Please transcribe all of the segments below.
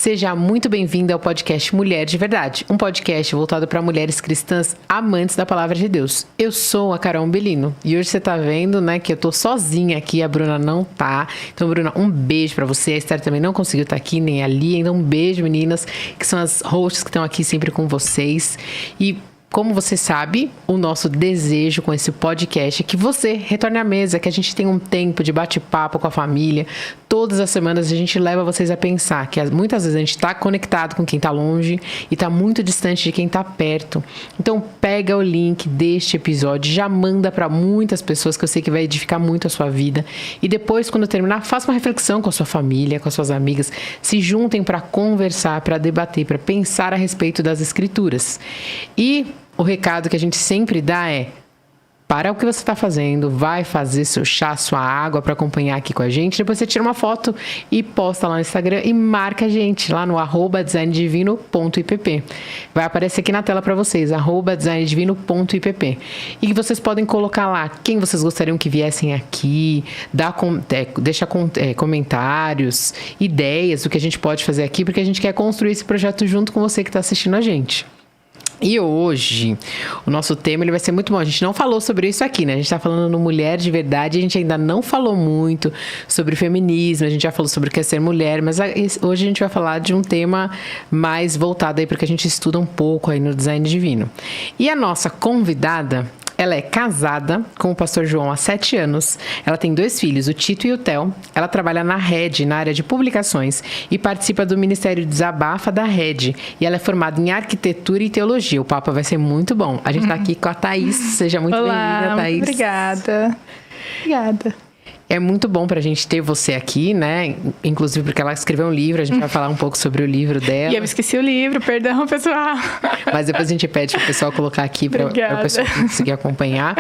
Seja muito bem-vinda ao podcast Mulher de Verdade, um podcast voltado para mulheres cristãs amantes da palavra de Deus. Eu sou a Carol Belino e hoje você tá vendo, né, que eu tô sozinha aqui, a Bruna não tá. Então, Bruna, um beijo para você. A Esther também não conseguiu estar aqui, nem a Lia. Então, um beijo, meninas, que são as hosts que estão aqui sempre com vocês. E como você sabe, o nosso desejo com esse podcast é que você retorne à mesa, que a gente tenha um tempo de bate-papo com a família. Todas as semanas a gente leva vocês a pensar que muitas vezes a gente está conectado com quem está longe e está muito distante de quem está perto. Então pega o link deste episódio, já manda para muitas pessoas que eu sei que vai edificar muito a sua vida. E depois, quando terminar, faça uma reflexão com a sua família, com as suas amigas. Se juntem para conversar, para debater, para pensar a respeito das escrituras. E o recado que a gente sempre dá é: para o que você está fazendo, vai fazer seu chá, sua água para acompanhar aqui com a gente. Depois você tira uma foto e posta lá no Instagram e marca a gente lá no @designdivino.ipp. Vai aparecer aqui na tela para vocês, @designdivino.ipp. E vocês podem colocar lá quem vocês gostariam que viessem aqui, deixa comentários, ideias do que a gente pode fazer aqui, porque a gente quer construir esse projeto junto com você que está assistindo a gente. E hoje, o nosso tema ele vai ser muito bom. A gente não falou sobre isso aqui, né? A gente tá falando no Mulher de Verdade. A gente ainda não falou muito sobre feminismo. A gente já falou sobre o que é ser mulher. Mas hoje a gente vai falar de um tema mais voltado aí para que a gente estuda um pouco aí no Design Divino. E a nossa convidada, ela é casada com o pastor João há 7 anos. Ela tem 2 filhos, o Tito e o Theo. Ela trabalha na Rede, na área de publicações, e participa do Ministério Desabafa da Rede. E ela é formada em arquitetura e teologia. O papo vai ser muito bom. A gente tá aqui com a Thaís. Seja muito bem-vinda, Thaís. Obrigada. É muito bom pra gente ter você aqui, né? Inclusive porque ela escreveu um livro, a gente vai falar um pouco sobre o livro dela. E eu esqueci o livro, perdão, pessoal. Mas depois a gente pede pro pessoal colocar aqui para o pessoal conseguir acompanhar.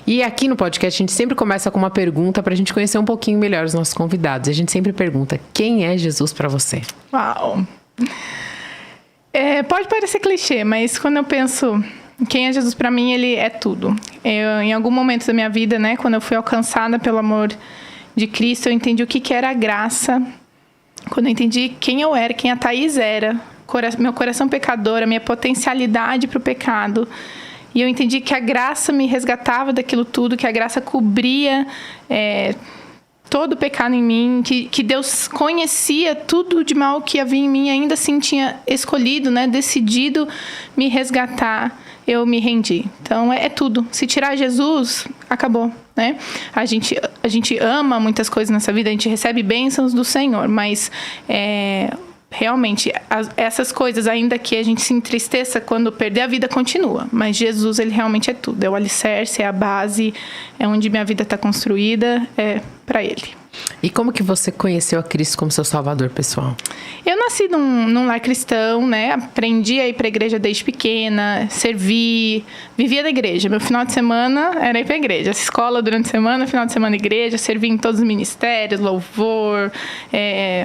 E aqui no podcast a gente sempre começa com uma pergunta pra gente conhecer um pouquinho melhor os nossos convidados. A gente sempre pergunta: quem é Jesus pra você? Uau! Pode parecer clichê, mas quando eu penso quem é Jesus pra mim, ele é tudo. Em algum momento da minha vida, né, quando eu fui alcançada pelo amor de Cristo, eu entendi o que era a graça. Quando eu entendi quem eu era, quem a Thaís era, meu coração pecador, a minha potencialidade para o pecado. E eu entendi que a graça me resgatava daquilo tudo, que a graça cobria todo o pecado em mim, que Deus conhecia tudo de mal que havia em mim, ainda assim tinha escolhido, né, decidido me resgatar. Eu me rendi. Então, é tudo. Se tirar Jesus, acabou, né? A gente ama muitas coisas nessa vida, a gente recebe bênçãos do Senhor, mas realmente, essas coisas, ainda que a gente se entristeça quando perder, a vida continua. Mas Jesus, ele realmente é tudo. É o alicerce, é a base, é onde minha vida está construída, é para ele. E como que você conheceu a Cristo como seu salvador, pessoal? Eu nasci num lar cristão, né? Aprendi a ir pra igreja desde pequena, servi, vivia da igreja. Meu final de semana era ir pra igreja. Escola durante a semana, final de semana igreja, servi em todos os ministérios, louvor,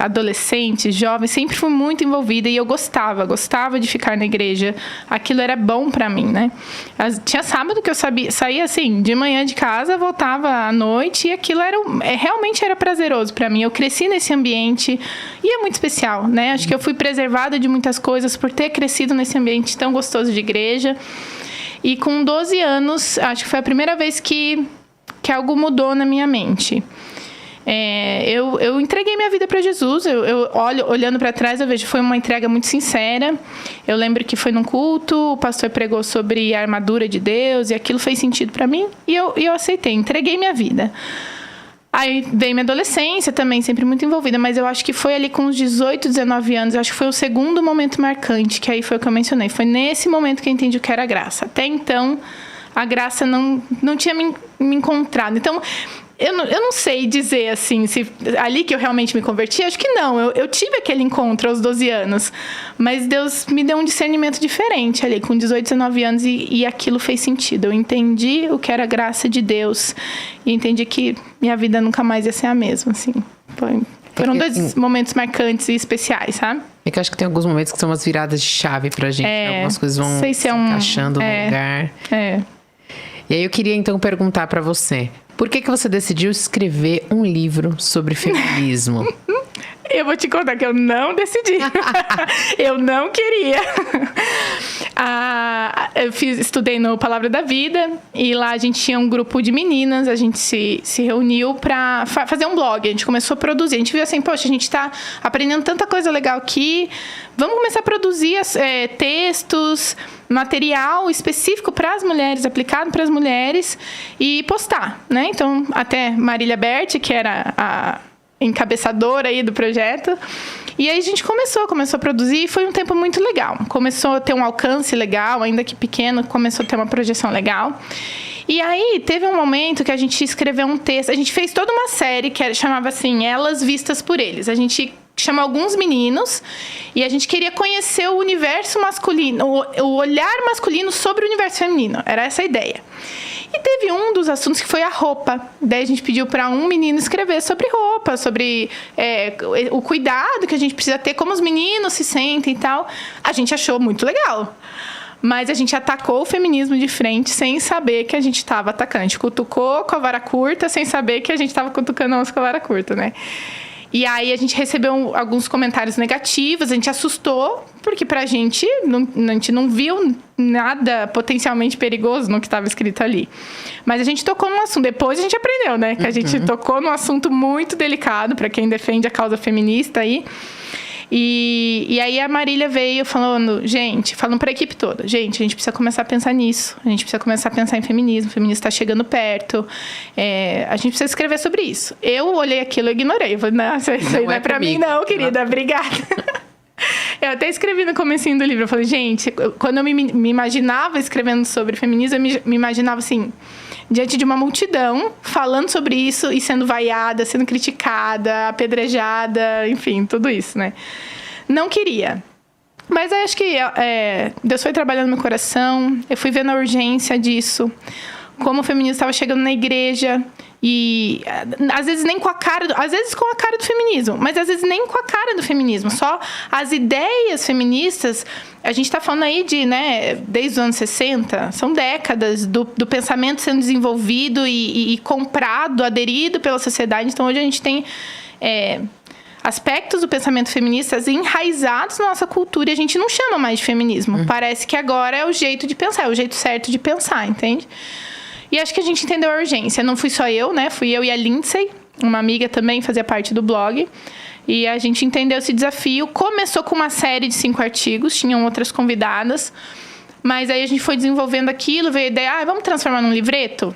adolescentes, jovens. Sempre fui muito envolvida e eu gostava de ficar na igreja. Aquilo era bom pra mim, né? Tinha sábado que eu saía assim, de manhã de casa, voltava à noite e aquilo realmente era prazeroso para mim. Eu cresci nesse ambiente e é muito especial, né? Acho que eu fui preservada de muitas coisas por ter crescido nesse ambiente tão gostoso de igreja. E com 12 anos, acho que foi a primeira vez que algo mudou na minha mente. Eu entreguei minha vida para Jesus. Olhando para trás, eu vejo que foi uma entrega muito sincera. Eu lembro que foi num culto, o pastor pregou sobre a armadura de Deus e aquilo fez sentido para mim. E eu aceitei, entreguei minha vida. Aí veio minha adolescência também, sempre muito envolvida, mas eu acho que foi ali com uns 18, 19 anos, eu acho que foi o segundo momento marcante, que aí foi o que eu mencionei. Foi nesse momento que eu entendi o que era a graça. Até então, a graça não tinha me encontrado. Então, eu não sei dizer assim, se ali que eu realmente me converti, acho que não. Eu tive aquele encontro aos 12 anos, mas Deus me deu um discernimento diferente ali, com 18, 19 anos, e aquilo fez sentido. Eu entendi o que era a graça de Deus e entendi que minha vida nunca mais ia ser a mesma, assim. Foram 2 momentos marcantes e especiais, sabe? É que eu acho que tem alguns momentos que são umas viradas de chave pra gente, né? Algumas coisas vão se encaixando no lugar. E aí eu queria então perguntar pra você: por que você decidiu escrever um livro sobre feminismo? Eu vou te contar que eu não decidi. Eu não queria. Eu estudei no Palavra da Vida e lá a gente tinha um grupo de meninas, a gente se reuniu para fazer um blog. A gente começou a produzir. A gente viu assim, poxa, a gente está aprendendo tanta coisa legal aqui. Vamos começar a produzir textos, material específico para as mulheres, aplicado para as mulheres e postar, né? Então, até Marília Berti, que era a encabeçadora aí do projeto. E aí a gente começou a produzir e foi um tempo muito legal. Começou a ter um alcance legal, ainda que pequeno, começou a ter uma projeção legal. E aí teve um momento que a gente escreveu um texto, a gente fez toda uma série que chamava assim, Elas Vistas por Eles. A gente chamou alguns meninos e a gente queria conhecer o universo masculino, o olhar masculino sobre o universo feminino. Era essa a ideia. E teve um dos assuntos que foi a roupa. Daí a gente pediu para um menino escrever sobre roupa, sobre o cuidado que a gente precisa ter, como os meninos se sentem e tal. A gente achou muito legal. Mas a gente atacou o feminismo de frente sem saber que a gente estava atacando. A gente cutucou com a vara curta sem saber que a gente estava cutucando a onça com a vara curta, né? E aí a gente recebeu alguns comentários negativos, a gente assustou, porque pra gente, a gente não viu nada potencialmente perigoso no que estava escrito ali. Mas a gente tocou num assunto, depois a gente aprendeu, né? Que a gente tocou num assunto muito delicado para quem defende a causa feminista aí. E aí a Marília veio falando para a equipe toda, gente, a gente precisa começar a pensar nisso, a gente precisa começar a pensar em feminismo, o feminismo está chegando perto, a gente precisa escrever sobre isso. Eu olhei aquilo e ignorei, eu falei, não, isso aí não é para mim não, querida, obrigada. Eu até escrevi no comecinho do livro, eu falei, gente, quando eu me imaginava escrevendo sobre feminismo, eu me imaginava assim, diante de uma multidão, falando sobre isso e sendo vaiada, sendo criticada, apedrejada, enfim, tudo isso, né? Não queria. Mas acho que Deus foi trabalhando no meu coração, eu fui vendo a urgência disso, como o feminismo estava chegando na igreja. E às vezes nem com a cara às vezes com a cara do feminismo, mas às vezes nem com a cara do feminismo, só as ideias feministas. A gente está falando aí de, né, desde os anos 60, são décadas do pensamento sendo desenvolvido e comprado, aderido pela sociedade. Então hoje a gente tem aspectos do pensamento feminista enraizados na nossa cultura e a gente não chama mais de feminismo. Parece que agora é o jeito de pensar, é o jeito certo de pensar, entende? E acho que a gente entendeu a urgência. Não fui só eu, né? Fui eu e a Lindsay, uma amiga também, fazia parte do blog. E a gente entendeu esse desafio. Começou com uma série de 5 artigos, tinham outras convidadas. Mas aí a gente foi desenvolvendo aquilo, veio a ideia, vamos transformar num livreto?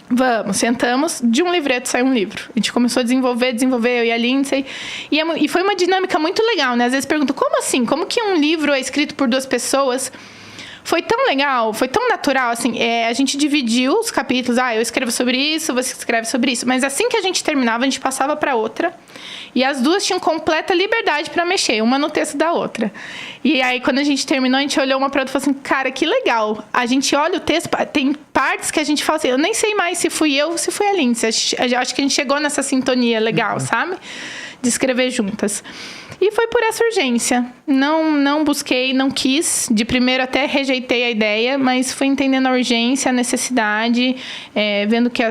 Vamos, sentamos, de um livreto saiu um livro. A gente começou a desenvolver, eu e a Lindsay. E foi uma dinâmica muito legal, né? Às vezes perguntam, como assim? Como que um livro é escrito por 2 pessoas? Foi tão legal, foi tão natural, assim, a gente dividiu os capítulos, eu escrevo sobre isso, você escreve sobre isso, mas assim que a gente terminava, a gente passava para outra, e as duas tinham completa liberdade para mexer, uma no texto da outra. E aí, quando a gente terminou, a gente olhou uma para outra e falou assim, cara, que legal, a gente olha o texto, tem partes que a gente fala assim, eu nem sei mais se fui eu ou se foi a Lindsay, acho que a gente chegou nessa sintonia legal, sabe? De escrever juntas. E foi por essa urgência. Não busquei, não quis. De primeiro até rejeitei a ideia, mas fui entendendo a urgência, a necessidade, vendo que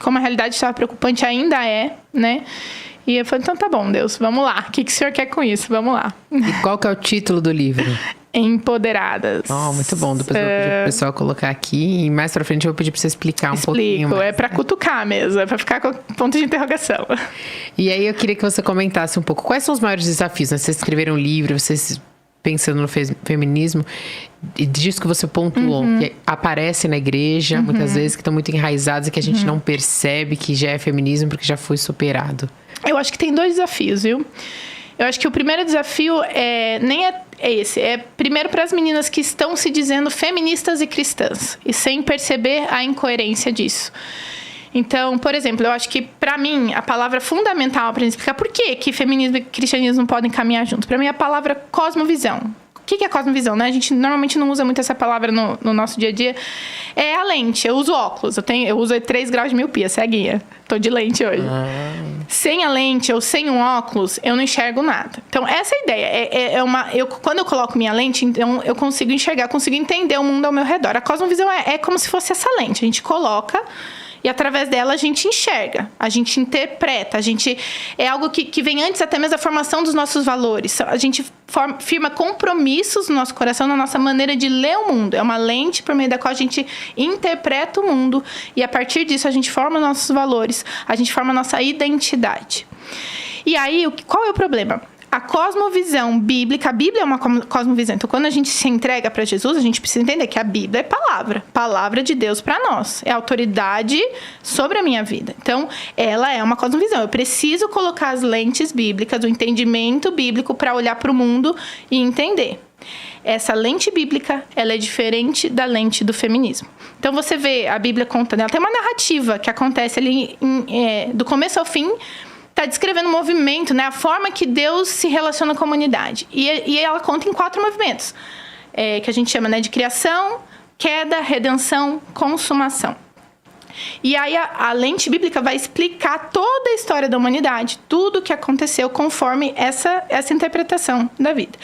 como a realidade estava preocupante, ainda né? E eu falei, então tá bom, Deus, vamos lá. O que o senhor quer com isso? Vamos lá. E qual que é o título do livro? Empoderadas. Muito bom. Depois eu vou pedir pro pessoal colocar aqui. E mais pra frente eu vou pedir pra você explicar um pouquinho mais. É pra cutucar mesmo. É pra ficar com ponto de interrogação. E aí eu queria que você comentasse um pouco. Quais são os maiores desafios, né? Vocês escreveram um livro, vocês pensando no feminismo. E disso que você pontuou. Que aparece na igreja, muitas vezes, que estão muito enraizados e que a gente não percebe que já é feminismo porque já foi superado. Eu acho que tem 2 desafios, viu? Eu acho que o primeiro desafio nem é esse. É primeiro para as meninas que estão se dizendo feministas e cristãs. E sem perceber a incoerência disso. Então, por exemplo, eu acho que, para mim, a palavra fundamental para explicar por que feminismo e cristianismo não podem caminhar juntos. Para mim, é a palavra cosmovisão. O que é cosmovisão, né? A gente normalmente não usa muito essa palavra no nosso dia a dia. É a lente. Eu uso óculos. Eu uso 3 graus de miopia, ceguinha. Tô de lente hoje. Sem a lente ou sem um óculos, eu não enxergo nada. Então, essa é a ideia. Quando eu coloco minha lente, então, eu consigo enxergar, consigo entender o mundo ao meu redor. A cosmovisão é como se fosse essa lente. A gente coloca E através dela a gente enxerga, a gente interpreta, é algo que vem antes até mesmo da formação dos nossos valores. A gente firma compromissos no nosso coração, na nossa maneira de ler o mundo. É uma lente por meio da qual a gente interpreta o mundo e a partir disso a gente forma nossos valores, a gente forma a nossa identidade. E aí, qual é o problema? A cosmovisão bíblica, a Bíblia é uma cosmovisão. Então, quando a gente se entrega para Jesus, a gente precisa entender que a Bíblia é palavra de Deus para nós. É autoridade sobre a minha vida. Então, ela é uma cosmovisão. Eu preciso colocar as lentes bíblicas, o entendimento bíblico para olhar para o mundo e entender. Essa lente bíblica, ela é diferente da lente do feminismo. Então, você vê a Bíblia contando, ela tem uma narrativa que acontece ali do começo ao fim, está descrevendo o movimento, né? A forma que Deus se relaciona com a humanidade. E ela conta em 4 movimentos, que a gente chama, né, de criação, queda, redenção, consumação. E aí a lente bíblica vai explicar toda a história da humanidade, tudo o que aconteceu conforme essa interpretação da vida.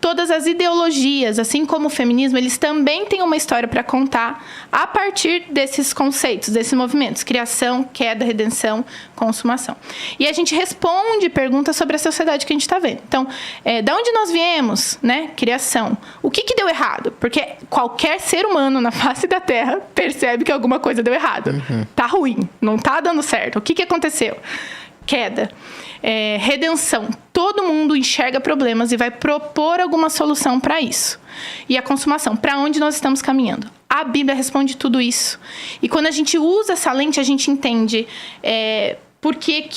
Todas as ideologias, assim como o feminismo, eles também têm uma história para contar a partir desses conceitos, desses movimentos. Criação, queda, redenção, consumação. E a gente responde perguntas sobre a sociedade que a gente está vendo. Então, da onde nós viemos, né? Criação. O que deu errado? Porque qualquer ser humano na face da Terra percebe que alguma coisa deu errado. Tá ruim, não tá dando certo. O que aconteceu? Queda. Redenção. Todo mundo enxerga problemas e vai propor alguma solução para isso. E a consumação. Para onde nós estamos caminhando? A Bíblia responde tudo isso. E quando a gente usa essa lente, a gente entende por que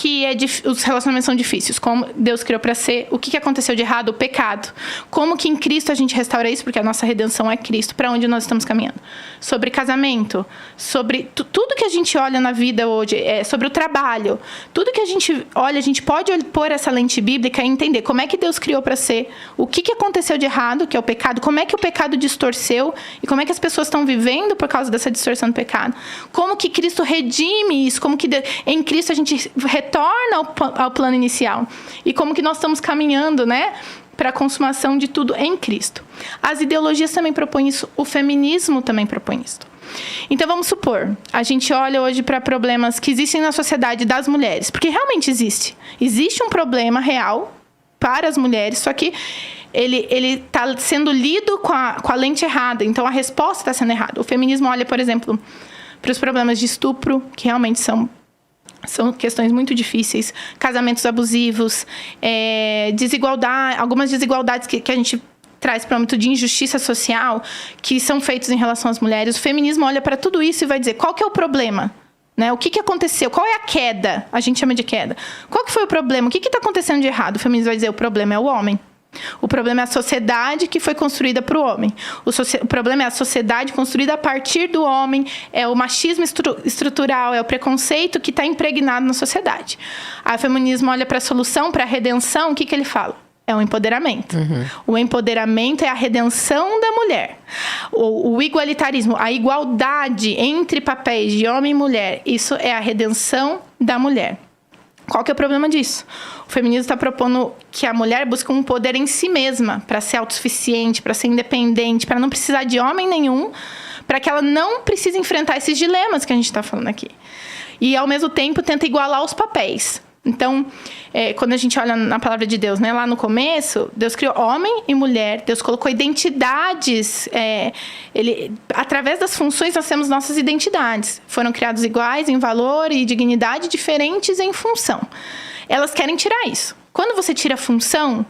os relacionamentos são difíceis, como Deus criou para ser, o que aconteceu de errado, o pecado. Como que em Cristo a gente restaura isso, porque a nossa redenção é Cristo, para onde nós estamos caminhando. Sobre casamento, sobre tudo que a gente olha na vida hoje, sobre o trabalho, tudo que a gente olha, a gente pode pôr essa lente bíblica e entender como é que Deus criou para ser, o que aconteceu de errado, que é o pecado, como é que o pecado distorceu e como é que as pessoas estão vivendo por causa dessa distorção do pecado. Como que Cristo redime isso, como que em Cristo a gente retorna ao plano inicial e como que nós estamos caminhando, né, para a consumação de tudo em Cristo. As ideologias também propõem isso, o feminismo também propõe isso. Então, vamos supor, a gente olha hoje para problemas que existem na sociedade das mulheres, porque realmente existe um problema real para as mulheres, só que ele está sendo lido com a lente errada, então a resposta está sendo errada. O feminismo olha, por exemplo, para os problemas de estupro, que realmente são questões muito difíceis, casamentos abusivos, desigualdade, algumas desigualdades que a gente traz para o âmbito de injustiça social, que são feitos em relação às mulheres. O feminismo olha para tudo isso e vai dizer, qual que é o problema? Né? O que aconteceu? Qual é a queda? A gente chama de queda. Qual que foi o problema? O que está acontecendo de errado? O feminismo vai dizer, o problema é o homem. O problema é a sociedade que foi construída para o homem. O problema é a sociedade construída a partir do homem, é o machismo estrutural, é o preconceito que está impregnado na sociedade. Aí o feminismo olha para a solução, para a redenção, o que ele fala? É o empoderamento. O empoderamento é a redenção da mulher. O igualitarismo, a igualdade entre papéis de homem e mulher, isso é a redenção da mulher. Qual que é o problema disso? O feminismo está propondo que a mulher busque um poder em si mesma para ser autossuficiente, para ser independente, para não precisar de homem nenhum, para que ela não precise enfrentar esses dilemas que a gente está falando aqui. E, ao mesmo tempo, tenta igualar os papéis. Então, quando a gente olha na palavra de Deus, né, lá no começo, Deus criou homem e mulher, Deus colocou identidades, através das funções nós temos nossas identidades. Foram criados iguais em valor e dignidade, diferentes em função. Elas querem tirar isso. Quando você tira a função,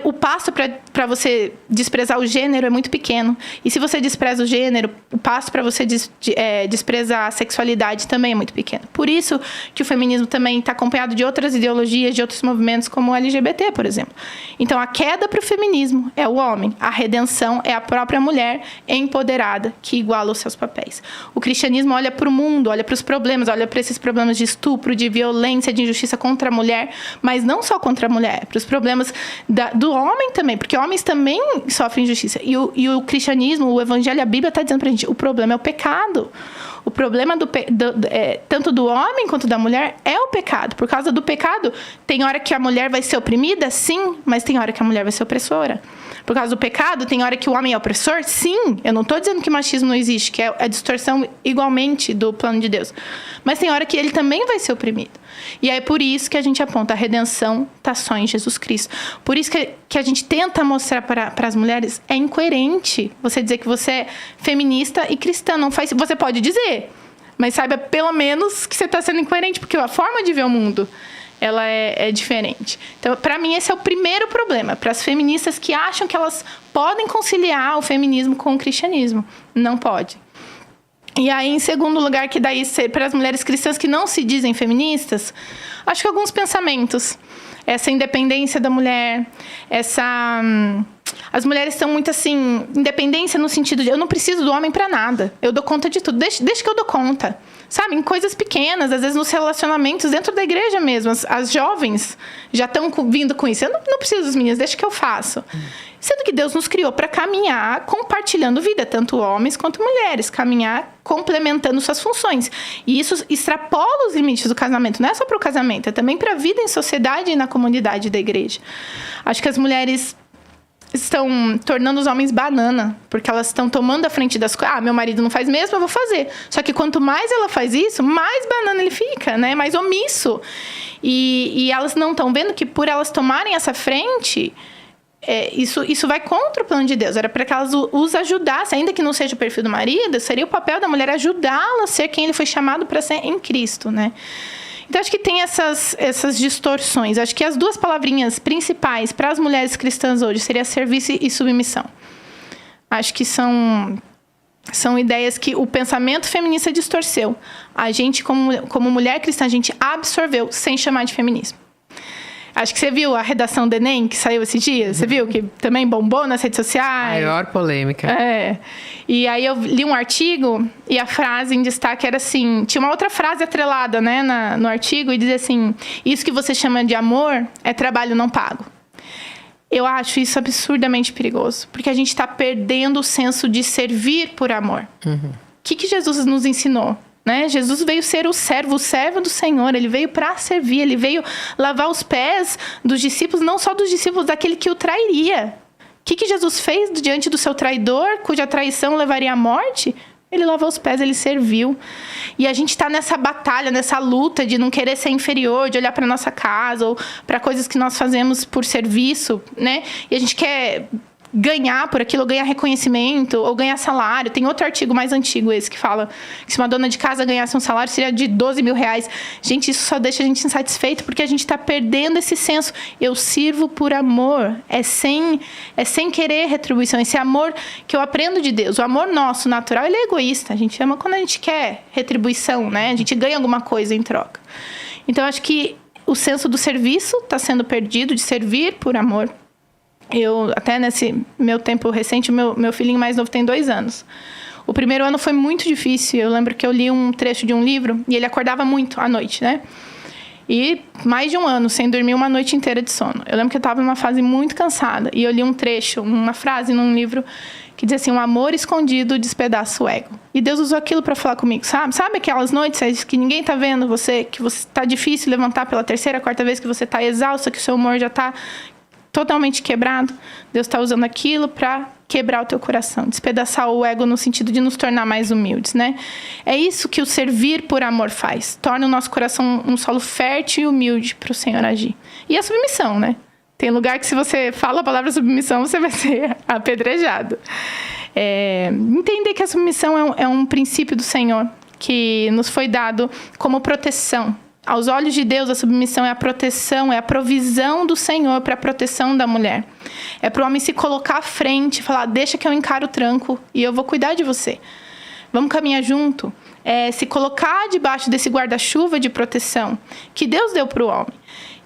o passo para você desprezar o gênero é muito pequeno. E se você despreza o gênero, o passo para você desprezar a sexualidade também é muito pequeno. Por isso que o feminismo também está acompanhado de outras ideologias, de outros movimentos, como o LGBT, por exemplo. Então, a queda para o feminismo é o homem. A redenção é a própria mulher empoderada, que iguala os seus papéis. O cristianismo olha para o mundo, olha para os problemas, olha para esses problemas de estupro, de violência, de injustiça contra a mulher, mas não só contra a mulher, para os problemas do homem também, porque homens também sofrem injustiça. E o cristianismo, o evangelho, a Bíblia está dizendo para a gente, o problema é o pecado. O problema tanto do homem quanto da mulher é o pecado. Por causa do pecado, tem hora que a mulher vai ser oprimida, sim, mas tem hora que a mulher vai ser opressora. por causa do pecado, tem hora que o homem é opressor? Sim, eu não estou dizendo que machismo não existe, que é a distorção igualmente do plano de Deus. Mas tem hora que ele também vai ser oprimido. E é por isso que a gente aponta, a redenção está só em Jesus Cristo. Por isso que a gente tenta mostrar para as mulheres, é incoerente você dizer que você é feminista e cristã. Não faz, você pode dizer, mas saiba pelo menos que você está sendo incoerente, porque a forma de ver o mundo, ela é diferente. Então, para mim, esse é o primeiro problema. Para as feministas que acham que elas podem conciliar o feminismo com o cristianismo. Não pode. E aí, em segundo lugar, que daí, para as mulheres cristãs que não se dizem feministas, acho que alguns pensamentos. Essa independência da mulher, as mulheres são muito assim, independência no sentido de eu não preciso do homem para nada. Eu dou conta de tudo, deixa que eu dou conta. Sabe, em coisas pequenas, às vezes nos relacionamentos dentro da igreja mesmo. As jovens já estão vindo com isso. Eu não preciso dos meninos, deixa que eu faço. Sendo que Deus nos criou para caminhar compartilhando vida, tanto homens quanto mulheres. Caminhar complementando suas funções. E isso extrapola os limites do casamento. Não é só para o casamento, é também para a vida em sociedade e na comunidade da igreja. Acho que as mulheres estão tornando os homens banana, porque elas estão tomando a frente das coisas. Meu marido não faz mesmo, eu vou fazer. Só que quanto mais ela faz isso, mais banana ele fica, né? Mais omisso. E elas não estão vendo que por elas tomarem essa frente, isso vai contra o plano de Deus. Era para que elas os ajudassem, ainda que não seja o perfil do marido, seria o papel da mulher ajudá-la a ser quem ele foi chamado para ser em Cristo, né? Então, acho que tem essas distorções. Acho que as duas palavrinhas principais para as mulheres cristãs hoje seria serviço e submissão. Acho que são ideias que o pensamento feminista distorceu. A gente, como mulher cristã, a gente absorveu sem chamar de feminismo. Acho que você viu a redação do Enem, que saiu esses dias? Você viu que também bombou nas redes sociais? Maior polêmica. E aí eu li um artigo e a frase em destaque era assim... Tinha uma outra frase atrelada, né, no artigo e dizia assim... Isso que você chama de amor é trabalho não pago. Eu acho isso absurdamente perigoso. Porque a gente está perdendo o senso de servir por amor. O que Jesus nos ensinou? Né? Jesus veio ser o servo do Senhor. Ele veio para servir, ele veio lavar os pés dos discípulos, não só dos discípulos, daquele que o trairia. O que Jesus fez diante do seu traidor, cuja traição levaria à morte? Ele lavou os pés, ele serviu. E a gente está nessa batalha, nessa luta de não querer ser inferior, de olhar para nossa casa ou para coisas que nós fazemos por serviço, né? E a gente quer ganhar por aquilo, ganhar reconhecimento ou ganhar salário. Tem outro artigo mais antigo esse que fala que se uma dona de casa ganhasse um salário seria de 12 mil reais. Gente, isso só deixa a gente insatisfeito porque a gente está perdendo esse senso. Eu sirvo por amor. É sem querer retribuição. Esse amor que eu aprendo de Deus. O amor nosso, natural, ele é egoísta. A gente ama quando a gente quer retribuição, né? A gente ganha alguma coisa em troca. Então, acho que o senso do serviço está sendo perdido, de servir por amor. Eu, até nesse meu tempo recente, meu filhinho mais novo tem 2 anos. O primeiro ano foi muito difícil. Eu lembro que eu li um trecho de um livro e ele acordava muito à noite, né? E mais de 1 ano sem dormir uma noite inteira de sono. Eu lembro que eu estava numa fase muito cansada e eu li um trecho, uma frase num livro que dizia assim: um amor escondido despedaça o ego. E Deus usou aquilo para falar comigo, sabe? Sabe aquelas noites que ninguém tá vendo você, que você tá difícil levantar pela 3ª, 4ª vez, que você tá exausta, que o seu humor já tá totalmente quebrado? Deus está usando aquilo para quebrar o teu coração, despedaçar o ego no sentido de nos tornar mais humildes, né? É isso que o servir por amor faz. Torna o nosso coração um solo fértil e humilde para o Senhor agir. E a submissão, né? Tem lugar que se você fala a palavra submissão, você vai ser apedrejado. Entender que a submissão é um princípio do Senhor que nos foi dado como proteção. Aos olhos de Deus, a submissão é a proteção, é a provisão do Senhor para a proteção da mulher. É para o homem se colocar à frente e falar: deixa que eu encaro o tranco e eu vou cuidar de você. Vamos caminhar junto. Se colocar debaixo desse guarda-chuva de proteção que Deus deu para o homem.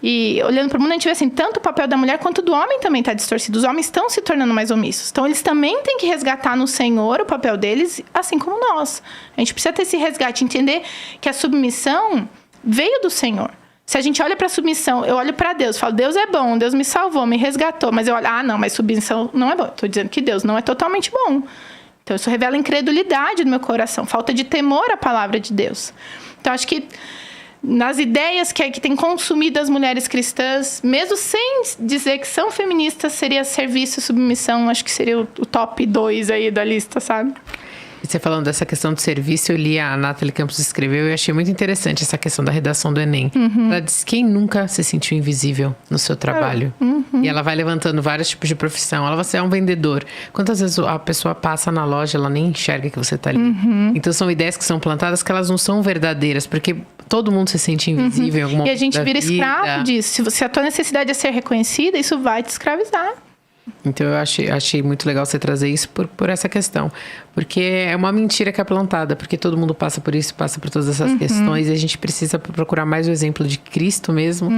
E olhando para o mundo, a gente vê assim, tanto o papel da mulher quanto do homem também está distorcido. Os homens estão se tornando mais omissos. Então, eles também têm que resgatar no Senhor o papel deles, assim como nós. A gente precisa ter esse resgate, entender que a submissão veio do Senhor. Se a gente olha para a submissão, eu olho para Deus, falo: Deus é bom, Deus me salvou, me resgatou. Mas eu olho: não, mas submissão não é bom. Estou dizendo que Deus não é totalmente bom. Então, isso revela incredulidade no meu coração, falta de temor à palavra de Deus. Então, acho que nas ideias que tem consumido as mulheres cristãs, mesmo sem dizer que são feministas, seria serviço e submissão. Acho que seria o top 2 aí da lista, sabe? E você falando dessa questão do serviço, eu li a Nathalie Campos escreveu e achei muito interessante essa questão da redação do Enem. Ela diz, quem nunca se sentiu invisível no seu trabalho? E ela vai levantando vários tipos de profissão. Ela, você é um vendedor. Quantas vezes a pessoa passa na loja, ela nem enxerga que você tá ali. Então são ideias que são plantadas que elas não são verdadeiras, porque todo mundo se sente invisível em algum momento. E a gente vira vida. escravo disso. Se a tua necessidade é ser reconhecida, isso vai te escravizar. Então eu achei muito legal você trazer isso por essa questão. Porque é uma mentira que é plantada. Porque todo mundo passa por isso, passa por todas essas questões. E a gente precisa procurar mais o exemplo de Cristo mesmo.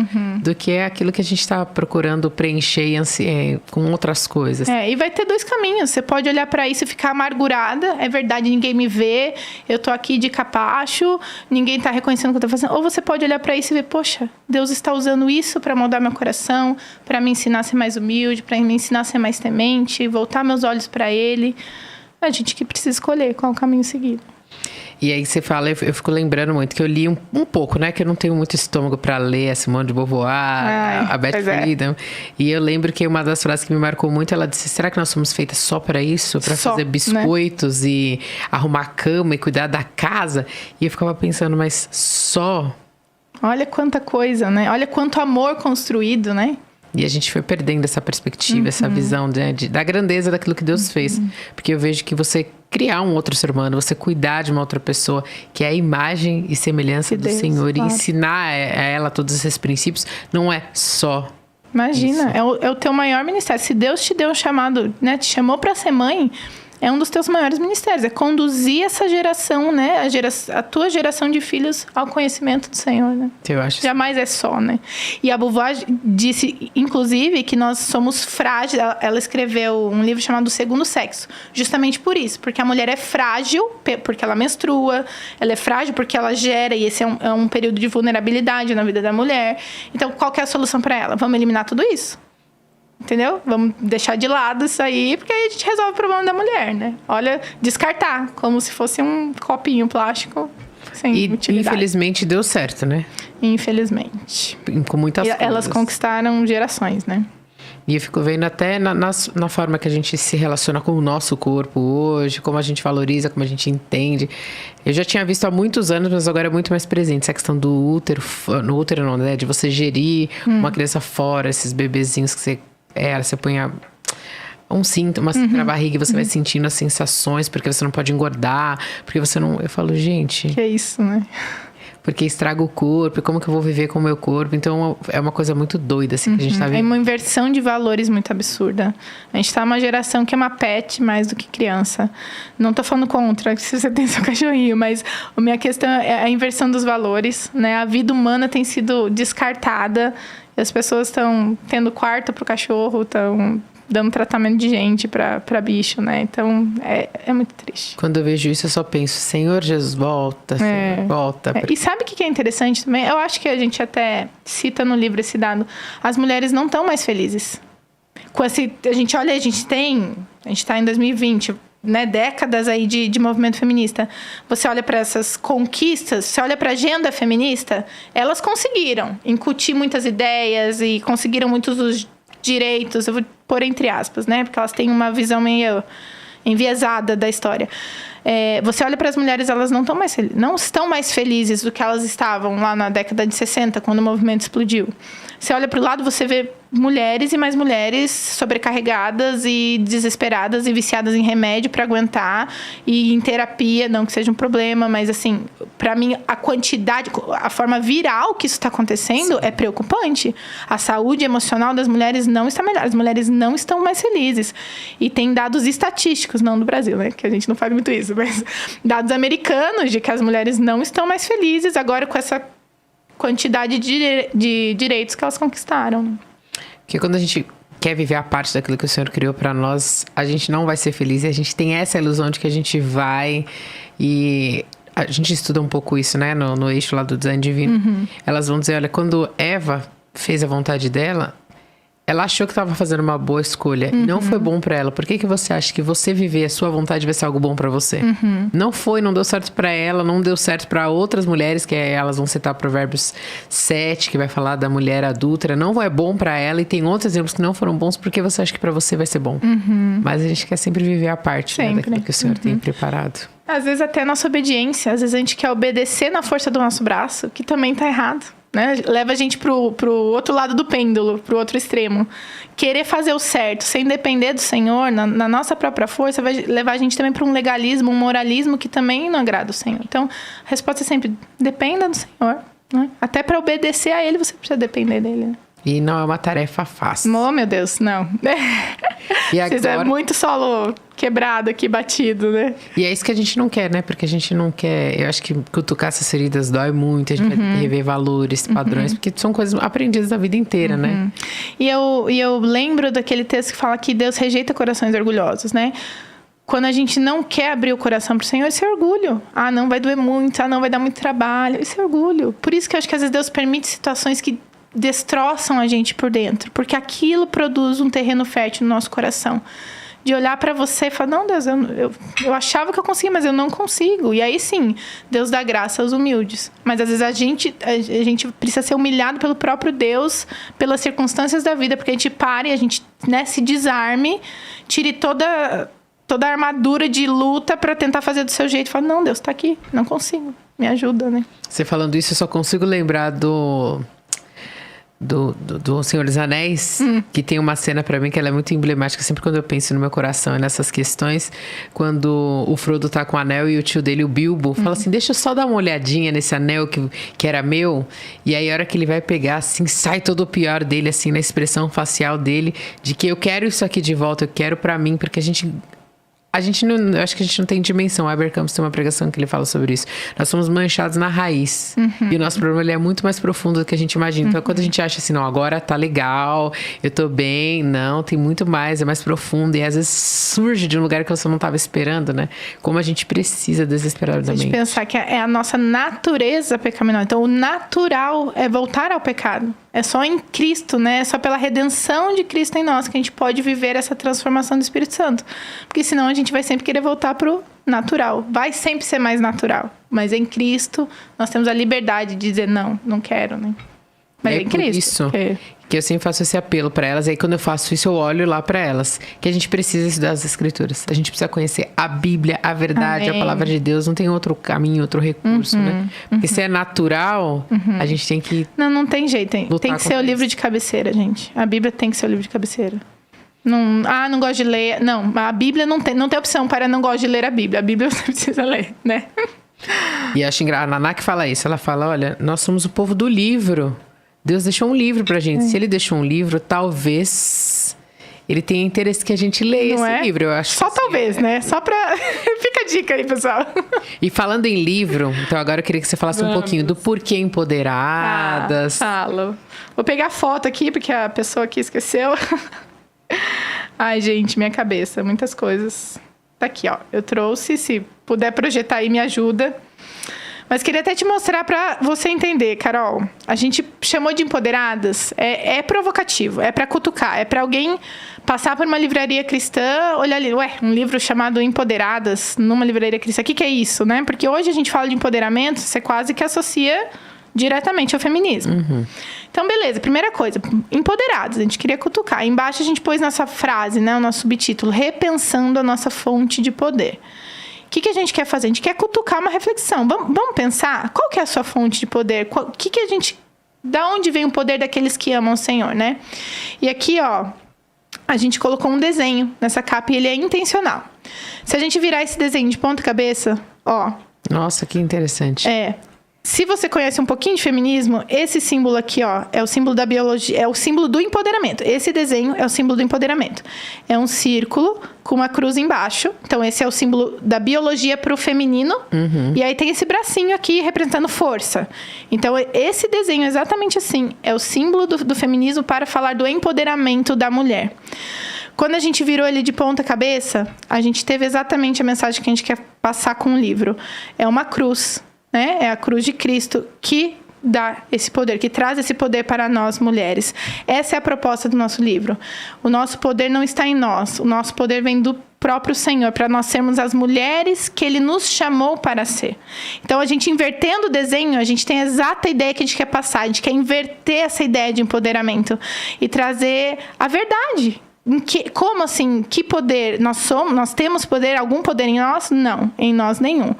Do que aquilo que a gente está procurando preencher com outras coisas. E vai ter 2 caminhos. Você pode olhar pra isso e ficar amargurada. É verdade, ninguém me vê. Eu tô aqui de capacho. Ninguém tá reconhecendo o que eu tô fazendo. Ou você pode olhar pra isso e ver, poxa, Deus está usando isso pra moldar meu coração. Pra me ensinar a ser mais humilde. Pra me ensinar a ser mais temente, voltar meus olhos para Ele. A gente que precisa escolher qual o caminho seguir. E aí você fala, eu fico lembrando muito que eu li um pouco, né? Que eu não tenho muito estômago para ler a Simone de Beauvoir, a Beth Friedan. E eu lembro que uma das frases que me marcou muito, ela disse, será que nós somos feitas só para isso? Para fazer biscoitos, né? E arrumar a cama e cuidar da casa? E eu ficava pensando, mas só? Olha quanta coisa, né? Olha quanto amor construído, né? E a gente foi perdendo essa perspectiva, essa visão da grandeza daquilo que Deus fez. Porque eu vejo que você criar um outro ser humano, você cuidar de uma outra pessoa, que é a imagem e semelhança do Senhor, claro. E ensinar a ela todos esses princípios, não é só. Imagina, é o teu maior ministério. Se Deus te deu um chamado, né, te chamou para ser mãe, é um dos teus maiores ministérios. É conduzir essa geração, né? A tua geração de filhos ao conhecimento do Senhor, né? Eu acho. Jamais é só, né? E a Beauvoir disse, inclusive, que nós somos frágeis. Ela escreveu um livro chamado O Segundo Sexo. Justamente por isso. Porque a mulher é frágil, porque ela menstrua. Ela é frágil porque ela gera. E esse é um período de vulnerabilidade na vida da mulher. Então, qual que é a solução para ela? Vamos eliminar tudo isso? Entendeu? Vamos deixar de lado isso aí, porque aí a gente resolve o problema da mulher, né? Olha, descartar, como se fosse um copinho plástico sem utilidade. Infelizmente deu certo, né? Infelizmente. Com muitas coisas. Elas conquistaram gerações, né? E eu fico vendo até na forma que a gente se relaciona com o nosso corpo hoje, como a gente valoriza, como a gente entende. Eu já tinha visto há muitos anos, mas agora é muito mais presente essa questão do útero, no útero não, né? De você gerir uma criança fora, esses bebezinhos que você põe um cinto, uma cinta na barriga e você vai sentindo as sensações, porque você não pode engordar, porque você não... Eu falo, gente... Que é isso, né? Porque estraga o corpo, como que eu vou viver com o meu corpo? Então, é uma coisa muito doida, assim, que a gente tá vivendo. É uma inversão de valores muito absurda. A gente tá numa geração que é uma pet mais do que criança. Não tô falando contra, se você tem seu cachorrinho, mas a minha questão é a inversão dos valores, né? A vida humana tem sido descartada. E as pessoas estão tendo quarto pro cachorro, estão dando tratamento de gente pra bicho, né? Então, é muito triste. Quando eu vejo isso, eu só penso, Senhor Jesus, volta, Senhor, volta. E sabe o que é interessante também? Eu acho que a gente até cita no livro esse dado. As mulheres não estão mais felizes. A gente olha, a gente tá em 2020... né, décadas aí de movimento feminista. Você olha para essas conquistas, você olha para a agenda feminista, elas conseguiram incutir muitas ideias e conseguiram muitos dos direitos, eu vou pôr entre aspas, né, porque elas têm uma visão meio enviesada da história. Você olha para as mulheres, elas não estão mais felizes do que elas estavam lá na década de 60, quando o movimento explodiu. Você olha para o lado, você vê mulheres e mais mulheres sobrecarregadas e desesperadas e viciadas em remédio para aguentar e em terapia, não que seja um problema, mas assim, para mim a quantidade, a forma viral que isso está acontecendo é preocupante. A saúde emocional das mulheres não está melhor, as mulheres não estão mais felizes. E tem dados estatísticos, não do Brasil, né, que a gente não faz muito isso, mas dados americanos de que as mulheres não estão mais felizes agora com essa quantidade de direitos que elas conquistaram. Porque quando a gente quer viver a parte daquilo que o Senhor criou para nós, a gente não vai ser feliz. E a gente tem essa ilusão de que a gente vai... E a gente estuda um pouco isso, né? No eixo lá do design divino. Elas vão dizer, olha, quando Eva fez a vontade dela, Ela achou que estava fazendo uma boa escolha. E não foi bom pra ela. Por que você acha que você viver a sua vontade vai ser algo bom pra você? Não foi, não deu certo pra ela, não deu certo pra outras mulheres, que elas vão citar Provérbios 7, que vai falar da mulher adúltera. Não é bom pra ela, e tem outros exemplos que não foram bons porque você acha que pra você vai ser bom. Mas a gente quer sempre viver a parte, né, daquilo que o Senhor tem preparado. Às vezes até a nossa obediência, às vezes a gente quer obedecer na força do nosso braço, que também tá errado. Né? Leva a gente pro outro lado do pêndulo, pro outro extremo. Querer fazer o certo sem depender do Senhor, na nossa própria força, vai levar a gente também para um legalismo, um moralismo que também não agrada o Senhor. Então, a resposta é sempre: dependa do Senhor. Né? Até para obedecer a Ele, você precisa depender dele. Né? E não é uma tarefa fácil. Oh, meu Deus, não. E agora... É muito solo quebrado aqui, batido, né? E é isso que a gente não quer, né? Porque a gente não quer... Eu acho que cutucar essas feridas dói muito. A gente vai ter que rever valores, padrões. Porque são coisas aprendidas a vida inteira, né? E eu lembro daquele texto que fala que Deus rejeita corações orgulhosos, né? Quando a gente não quer abrir o coração pro Senhor, isso é orgulho. Ah, não, vai doer muito. Ah, não, vai dar muito trabalho. Isso é orgulho. Por isso que eu acho que às vezes Deus permite situações que destroçam a gente por dentro, porque aquilo produz um terreno fértil no nosso coração, de olhar para você e falar: não, Deus, eu achava que eu conseguia, mas eu não consigo. E aí sim, Deus dá graça aos humildes, mas às vezes a gente precisa ser humilhado pelo próprio Deus, pelas circunstâncias da vida, porque a gente pare, a gente, né, se desarme, tire toda a armadura de luta para tentar fazer do seu jeito e falar: não, Deus, tá aqui, não consigo, me ajuda, né? Você falando isso, eu só consigo lembrar do Senhor dos Anéis, que tem uma cena pra mim que ela é muito emblemática, sempre quando eu penso no meu coração nessas questões, quando o Frodo tá com o anel e o tio dele, o Bilbo, fala assim: deixa eu só dar uma olhadinha nesse anel que era meu. E aí a hora que ele vai pegar, assim, sai todo o pior dele, assim, na expressão facial dele, de que eu quero isso aqui de volta, eu quero pra mim, porque a gente não, eu acho que a gente não tem dimensão. O Abercampos tem uma pregação que ele fala sobre isso. Nós somos manchados na raiz. E o nosso problema, ele é muito mais profundo do que a gente imagina. Então, quando a gente acha assim: não, agora tá legal, eu tô bem. Não, tem muito mais, é mais profundo. E às vezes surge de um lugar que você não tava esperando, né? Como a gente precisa desesperadamente. A gente pensar que é a nossa natureza pecaminosa. Então, o natural é voltar ao pecado. É só em Cristo, né? É só pela redenção de Cristo em nós que a gente pode viver essa transformação do Espírito Santo. Porque senão a gente vai sempre querer voltar pro natural. Vai sempre ser mais natural. Mas em Cristo, nós temos a liberdade de dizer: não, não quero, né? Mas é em por Cristo. Isso que eu sempre faço esse apelo para elas. Aí quando eu faço isso, eu olho lá para elas. Que a gente precisa estudar as Escrituras. A gente precisa conhecer a Bíblia, a verdade, Amém. A palavra de Deus. Não tem outro caminho, outro recurso, né? Porque se é natural, a gente tem que... Não tem jeito. Tem que ser o livro de cabeceira, gente. A Bíblia tem que ser o livro de cabeceira. Não gosto de ler. Não, a Bíblia não tem opção para não gosto de ler a Bíblia. A Bíblia você precisa ler, né? E acho engraçado. A Naná que fala isso. Ela fala: olha, nós somos o povo do livro. Deus deixou um livro pra gente. Se ele deixou um livro, talvez ele tenha interesse que a gente leia esse livro. Eu acho só talvez, né? Só pra... Fica a dica aí, pessoal. E falando em livro, então agora eu queria que você falasse um pouquinho do Porquê Empoderadas. Falo. Vou pegar a foto aqui, porque a pessoa aqui esqueceu. Ai, gente, minha cabeça. Muitas coisas. Tá aqui, ó. Eu trouxe. Se puder projetar aí, me ajuda. Mas queria até te mostrar pra você entender, Carol. A gente chamou de empoderadas. É provocativo, é pra cutucar. É pra alguém passar por uma livraria cristã, olhar ali, um livro chamado Empoderadas, numa livraria cristã. O que é isso, né? Porque hoje a gente fala de empoderamento, você quase que associa diretamente ao feminismo. Então, beleza. Primeira coisa, empoderadas. A gente queria cutucar. Embaixo a gente pôs nossa frase, né? O nosso subtítulo, repensando a nossa fonte de poder. O que a gente quer fazer? A gente quer cutucar uma reflexão. Vamos pensar? Qual que é a sua fonte de poder? Da onde vem o poder daqueles que amam o Senhor, né? E aqui, ó, a gente colocou um desenho nessa capa e ele é intencional. Se a gente virar esse desenho de ponta cabeça, ó... Nossa, que interessante. Se você conhece um pouquinho de feminismo, esse símbolo aqui, ó, é o símbolo da biologia, é o símbolo do empoderamento. Esse desenho é o símbolo do empoderamento. É um círculo com uma cruz embaixo. Então, esse é o símbolo da biologia para o feminino. E aí tem esse bracinho aqui representando força. Então, esse desenho é exatamente assim. É o símbolo do feminismo para falar do empoderamento da mulher. Quando a gente virou ele de ponta cabeça, a gente teve exatamente a mensagem que a gente quer passar com o livro. É uma cruz. Né? É a cruz de Cristo que dá esse poder, que traz esse poder para nós, mulheres. Essa é a proposta do nosso livro. O nosso poder não está em nós. O nosso poder vem do próprio Senhor, para nós sermos as mulheres que Ele nos chamou para ser. Então, a gente invertendo o desenho, a gente tem a exata ideia que a gente quer passar. A gente quer inverter essa ideia de empoderamento e trazer a verdade. Como assim? Que poder? Nós temos poder? Algum poder em nós? Não, em nós nenhum.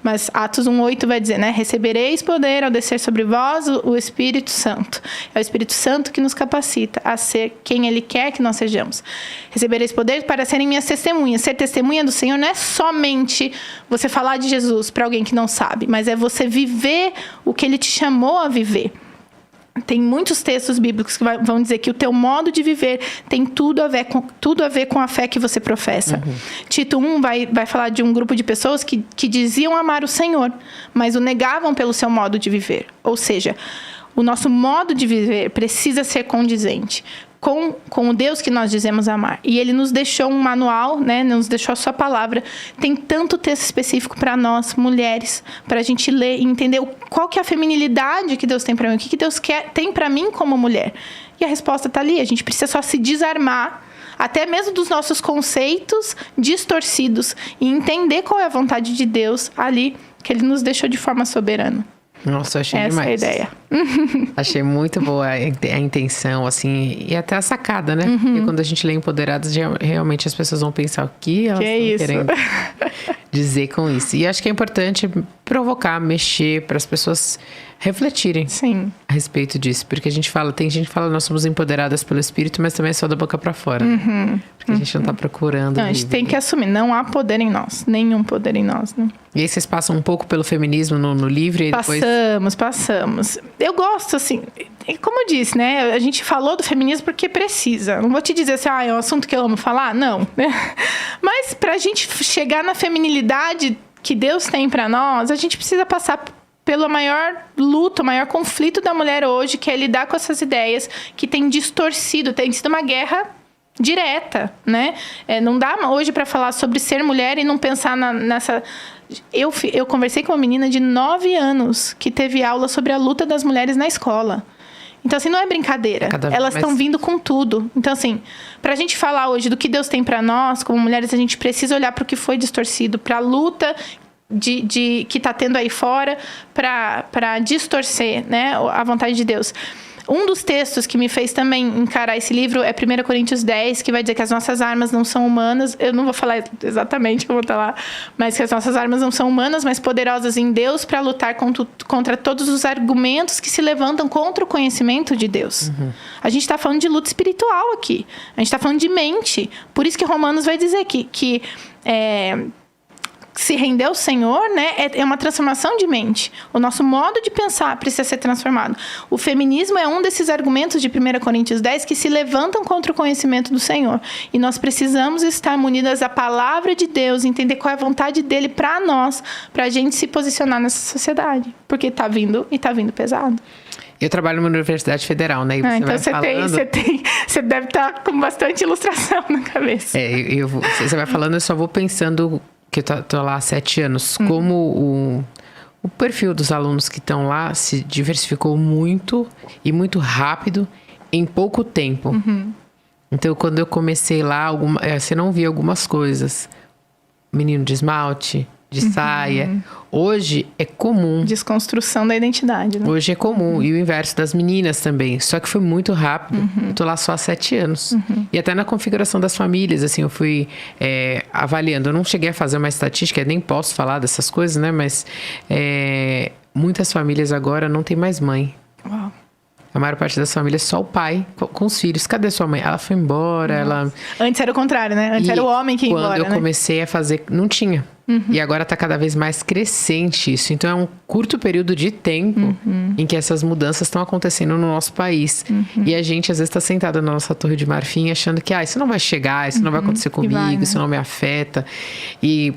Mas Atos 1:8 vai dizer, né? Recebereis poder ao descer sobre vós o Espírito Santo. É o Espírito Santo que nos capacita a ser quem Ele quer que nós sejamos. Recebereis poder para serem minhas testemunhas. Ser testemunha do Senhor não é somente você falar de Jesus para alguém que não sabe, mas é você viver o que Ele te chamou a viver. Tem muitos textos bíblicos que vão dizer que o teu modo de viver tem tudo a ver com a fé que você professa. Uhum. Tito 1 vai falar de um grupo de pessoas que diziam amar o Senhor, mas o negavam pelo seu modo de viver. Ou seja, o nosso modo de viver precisa ser condizente com o Deus que nós dizemos amar. E Ele nos deixou um manual, né? Nos deixou a sua palavra. Tem tanto texto específico para nós, mulheres, para a gente ler e entender qual que é a feminilidade que Deus tem para mim, o que Deus tem para mim como mulher. E a resposta está ali. A gente precisa só se desarmar, até mesmo dos nossos conceitos distorcidos, e entender qual é a vontade de Deus ali, que Ele nos deixou de forma soberana. Nossa, eu achei demais. Essa é a ideia. Achei muito boa a intenção, assim, e até a sacada, né? Uhum. E quando a gente lê Empoderadas, realmente as pessoas vão pensar o que elas estão querendo dizer com isso. E acho que é importante provocar, mexer, para as pessoas refletirem. Sim. A respeito disso. Porque tem gente que fala, nós somos empoderadas pelo Espírito, mas também é só da boca para fora. Uhum. Porque a gente não está procurando. Não, a gente tem que assumir, não há poder em nós. Nenhum poder em nós, né? E aí vocês passam um pouco pelo feminismo no livro e depois... Passamos. Eu gosto, assim, como eu disse, né? A gente falou do feminismo porque precisa. Não vou te dizer assim, é um assunto que eu amo falar. Não. Mas pra gente chegar na feminilidade que Deus tem pra nós, a gente precisa passar pela maior luta, o maior conflito da mulher hoje, que é lidar com essas ideias que tem distorcido, tem sido uma guerra direta, né? Não dá hoje para falar sobre ser mulher e não pensar nessa... Eu conversei com uma menina de 9 anos que teve aula sobre a luta das mulheres na escola. Então, assim, não é brincadeira. Elas estão vindo com tudo. Então, assim, pra gente falar hoje do que Deus tem pra nós, como mulheres, a gente precisa olhar pro que foi distorcido, pra luta que tá tendo aí fora, pra distorcer, né, a vontade de Deus. Um dos textos que me fez também encarar esse livro é 1 Coríntios 10, que vai dizer que as nossas armas não são humanas. Eu não vou falar exatamente como está lá, mas que as nossas armas não são humanas, mas poderosas em Deus para lutar contra todos os argumentos que se levantam contra o conhecimento de Deus. Uhum. A gente está falando de luta espiritual aqui. A gente está falando de mente. Por isso que Romanos vai dizer que se render ao Senhor, né, é uma transformação de mente. O nosso modo de pensar precisa ser transformado. O feminismo é um desses argumentos de 1 Coríntios 10 que se levantam contra o conhecimento do Senhor. E nós precisamos estar munidas à palavra de Deus, entender qual é a vontade dele para nós, para a gente se posicionar nessa sociedade. Porque está vindo e está vindo pesado. Eu trabalho numa universidade federal, né? E você então vai você deve estar com bastante ilustração na cabeça. Você vai falando, eu só vou pensando... que eu tô lá há 7 anos, como o perfil dos alunos que estão lá se diversificou muito e muito rápido em pouco tempo. Uhum. Então, quando eu comecei lá, você não via algumas coisas. Menino de esmalte, de saia. Hoje é comum. Desconstrução da identidade, né? Hoje é comum. E o inverso das meninas também. Só que foi muito rápido. Eu tô lá só há 7 anos. E até na configuração das famílias, assim, eu fui avaliando. Eu não cheguei a fazer uma estatística, nem posso falar dessas coisas, né? Mas muitas famílias agora não tem mais mãe. Uau. A maior parte das famílias, só o pai com os filhos. Cadê sua mãe? Ela foi embora, Antes era o contrário, né? Antes era o homem que ia embora, quando eu comecei a fazer, não tinha. E agora tá cada vez mais crescente isso. Então, é um curto período de tempo em que essas mudanças estão acontecendo no nosso país. E a gente, às vezes, tá sentada na nossa torre de marfim, achando que isso não vai chegar, isso não vai acontecer comigo, isso não me afeta. E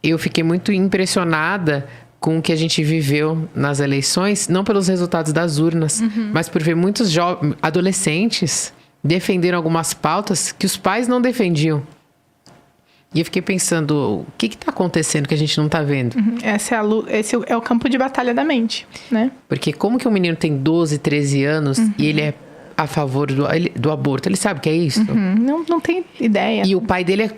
eu fiquei muito impressionada com o que a gente viveu nas eleições, não pelos resultados das urnas, mas por ver muitos adolescentes defenderam algumas pautas que os pais não defendiam. E eu fiquei pensando, o que está acontecendo que a gente não está vendo? Esse é o campo de batalha da mente, né? Porque como que um menino tem 12, 13 anos e ele é a favor do aborto? Ele sabe o que é isso? Não tem ideia. E o pai dele é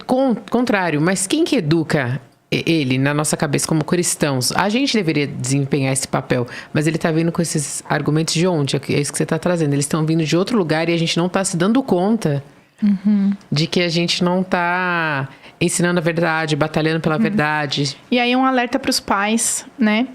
contrário. Mas quem que educa ele na nossa cabeça como cristãos? A gente deveria desempenhar esse papel. Mas ele está vindo com esses argumentos de onde? É isso que você está trazendo. Eles estão vindo de outro lugar e a gente não está se dando conta de que a gente não está ensinando a verdade, batalhando pela verdade. E aí um alerta para os pais, né?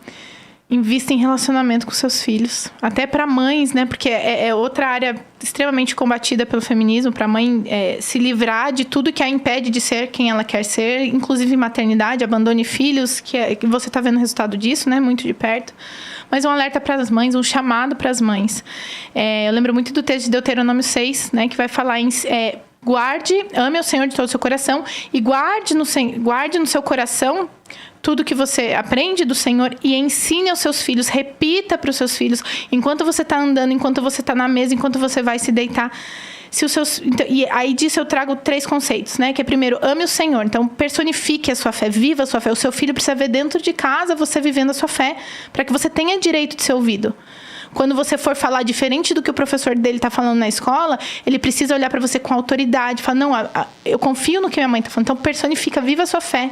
Invista em relacionamento com seus filhos. Até para mães, né? Porque é outra área extremamente combatida pelo feminismo. Para a mãe se livrar de tudo que a impede de ser quem ela quer ser. Inclusive maternidade, abandone filhos. Que você está vendo o resultado disso, né? Muito de perto. Mas um alerta para as mães, um chamado para as mães. Eu lembro muito do texto de Deuteronômio 6, né? Que vai falar em... ame ao Senhor de todo o seu coração e guarde no seu coração tudo que você aprende do Senhor e ensine aos seus filhos, repita para os seus filhos, enquanto você está andando, enquanto você está na mesa, enquanto você vai se deitar. E aí disso eu trago 3 conceitos, né? Que é primeiro, ame o Senhor. Então, personifique a sua fé, viva a sua fé. O seu filho precisa ver dentro de casa você vivendo a sua fé, para que você tenha direito de ser ouvido. Quando você for falar diferente do que o professor dele está falando na escola, ele precisa olhar para você com autoridade. Falar, não, eu confio no que minha mãe está falando. Então, personifica, viva a sua fé.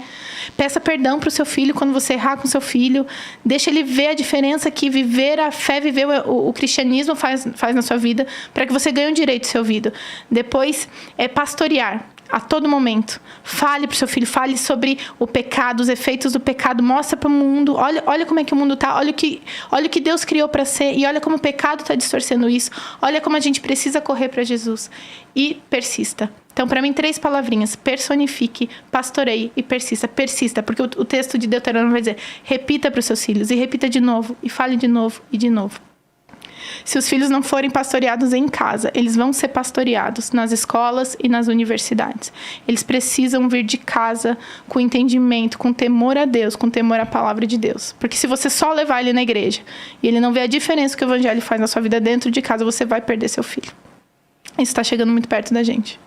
Peça perdão para o seu filho quando você errar com o seu filho. Deixa ele ver a diferença que viver a fé, viver o cristianismo faz na sua vida, para que você ganhe o direito de ser ouvido. Depois, pastorear. A todo momento. Fale para o seu filho, fale sobre o pecado, os efeitos do pecado, mostra para o mundo, olha como é que o mundo está, olha o que Deus criou para ser e olha como o pecado está distorcendo isso, olha como a gente precisa correr para Jesus. E persista. Então, para mim, 3 palavrinhas: personifique, pastoreie e persista. Persista, porque o texto de Deuteronômio vai dizer: repita para os seus filhos, e repita de novo, e fale de novo e de novo. Se os filhos não forem pastoreados em casa, eles vão ser pastoreados nas escolas e nas universidades. Eles precisam vir de casa com entendimento, com temor a Deus, com temor à palavra de Deus. Porque se você só levar ele na igreja e ele não vê a diferença que o evangelho faz na sua vida dentro de casa, você vai perder seu filho. Isso está chegando muito perto da gente.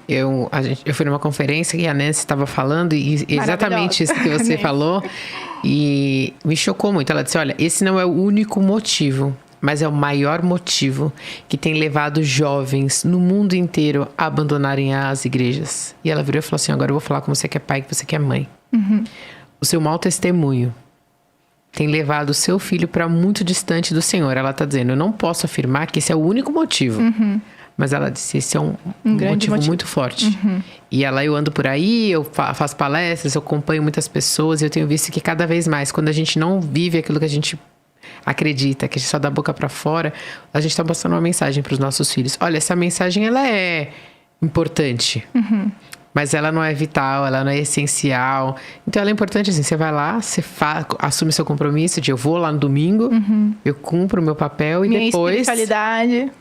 Eu fui numa conferência e a Nancy estava falando e exatamente isso que você falou e me chocou muito. Ela disse, olha, esse não é o único motivo, mas é o maior motivo que tem levado jovens no mundo inteiro a abandonarem as igrejas. E ela virou e falou assim, agora eu vou falar com você que é pai, que você que é mãe. O seu mau testemunho tem levado o seu filho para muito distante do Senhor. Ela está dizendo, eu não posso afirmar que esse é o único motivo. Mas ela disse, esse é um motivo muito forte. E eu ando por aí, eu faço palestras, eu acompanho muitas pessoas, e eu tenho visto que cada vez mais, quando a gente não vive aquilo que a gente acredita, que a gente só dá a boca para fora, a gente está passando uma mensagem para os nossos filhos. Olha, essa mensagem, ela é importante, mas ela não é vital, ela não é essencial. Então, ela é importante assim, você vai lá, você assume seu compromisso de eu vou lá no domingo, eu cumpro o meu papel e minha depois... espiritualidade...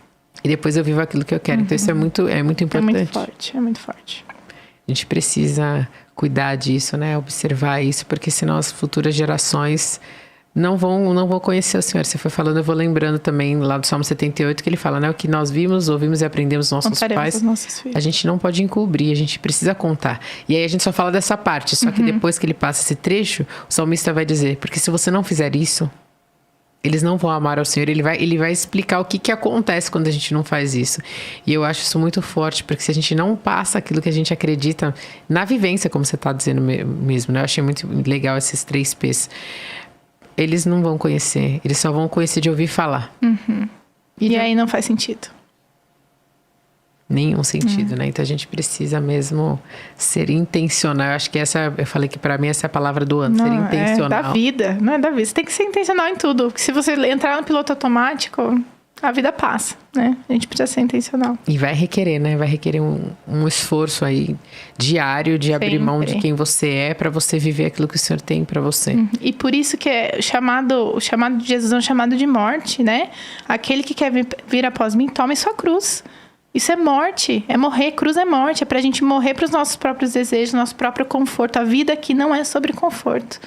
E depois eu vivo aquilo que eu quero. Então, isso é muito importante. É muito forte. A gente precisa cuidar disso, né? Observar isso, porque senão as futuras gerações não vão conhecer o Senhor. Você foi falando, eu vou lembrando também lá do Salmo 78, que ele fala, né? O que nós vimos, ouvimos e aprendemos dos nossos pais, a gente não pode encobrir, a gente precisa contar. E aí a gente só fala dessa parte, só que depois que ele passa esse trecho, o salmista vai dizer, porque se você não fizer isso, eles não vão amar ao Senhor. Ele vai explicar o que acontece quando a gente não faz isso. E eu acho isso muito forte, porque se a gente não passa aquilo que a gente acredita na vivência, como você está dizendo mesmo, né? Eu achei muito legal esses 3 P's. Eles não vão conhecer. Eles só vão conhecer de ouvir falar. E aí não faz sentido. Nenhum sentido, né? Então a gente precisa mesmo ser intencional. Eu acho que eu falei que pra mim essa é a palavra do ano, ser intencional. É da vida, não é da vida. Você tem que ser intencional em tudo. Porque se você entrar no piloto automático, a vida passa, né? A gente precisa ser intencional. E vai requerer, né? Vai requerer um esforço aí diário de abrir mão de quem você é pra você viver aquilo que o Senhor tem pra você. E por isso que o chamado de Jesus é um chamado de morte, né? Aquele que quer vir após mim, tome sua cruz. Isso é morte, é morrer, cruz é morte. É pra gente morrer pros nossos próprios desejos, nosso próprio conforto. A vida aqui não é sobre conforto,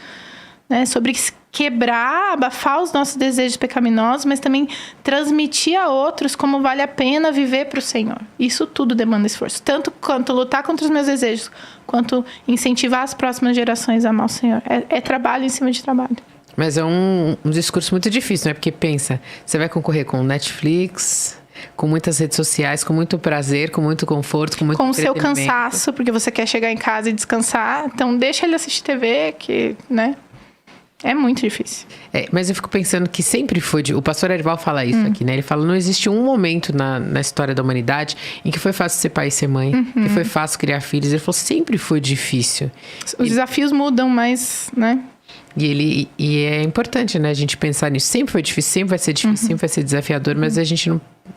né? É sobre quebrar, abafar os nossos desejos pecaminosos, mas também transmitir a outros como vale a pena viver para o Senhor. Isso tudo demanda esforço. Tanto quanto lutar contra os meus desejos, quanto incentivar as próximas gerações a amar o Senhor. É trabalho em cima de trabalho. Mas é um discurso muito difícil, né? Porque pensa, você vai concorrer com Netflix, com muitas redes sociais, com muito prazer, com muito conforto, com muito com o seu entretenimento. cansaço, porque você quer chegar em casa e descansar. Então deixa ele assistir TV, que, né? É muito difícil. Mas eu fico pensando que sempre foi... O pastor Erival fala isso aqui, né? Ele fala, não existe um momento na história da humanidade em que foi fácil ser pai e ser mãe, que foi fácil criar filhos. Ele falou, sempre foi difícil. Os desafios mudam, mas, né? E é importante, né? A gente pensar nisso. Sempre foi difícil, sempre vai ser difícil, sempre vai ser desafiador, mas a gente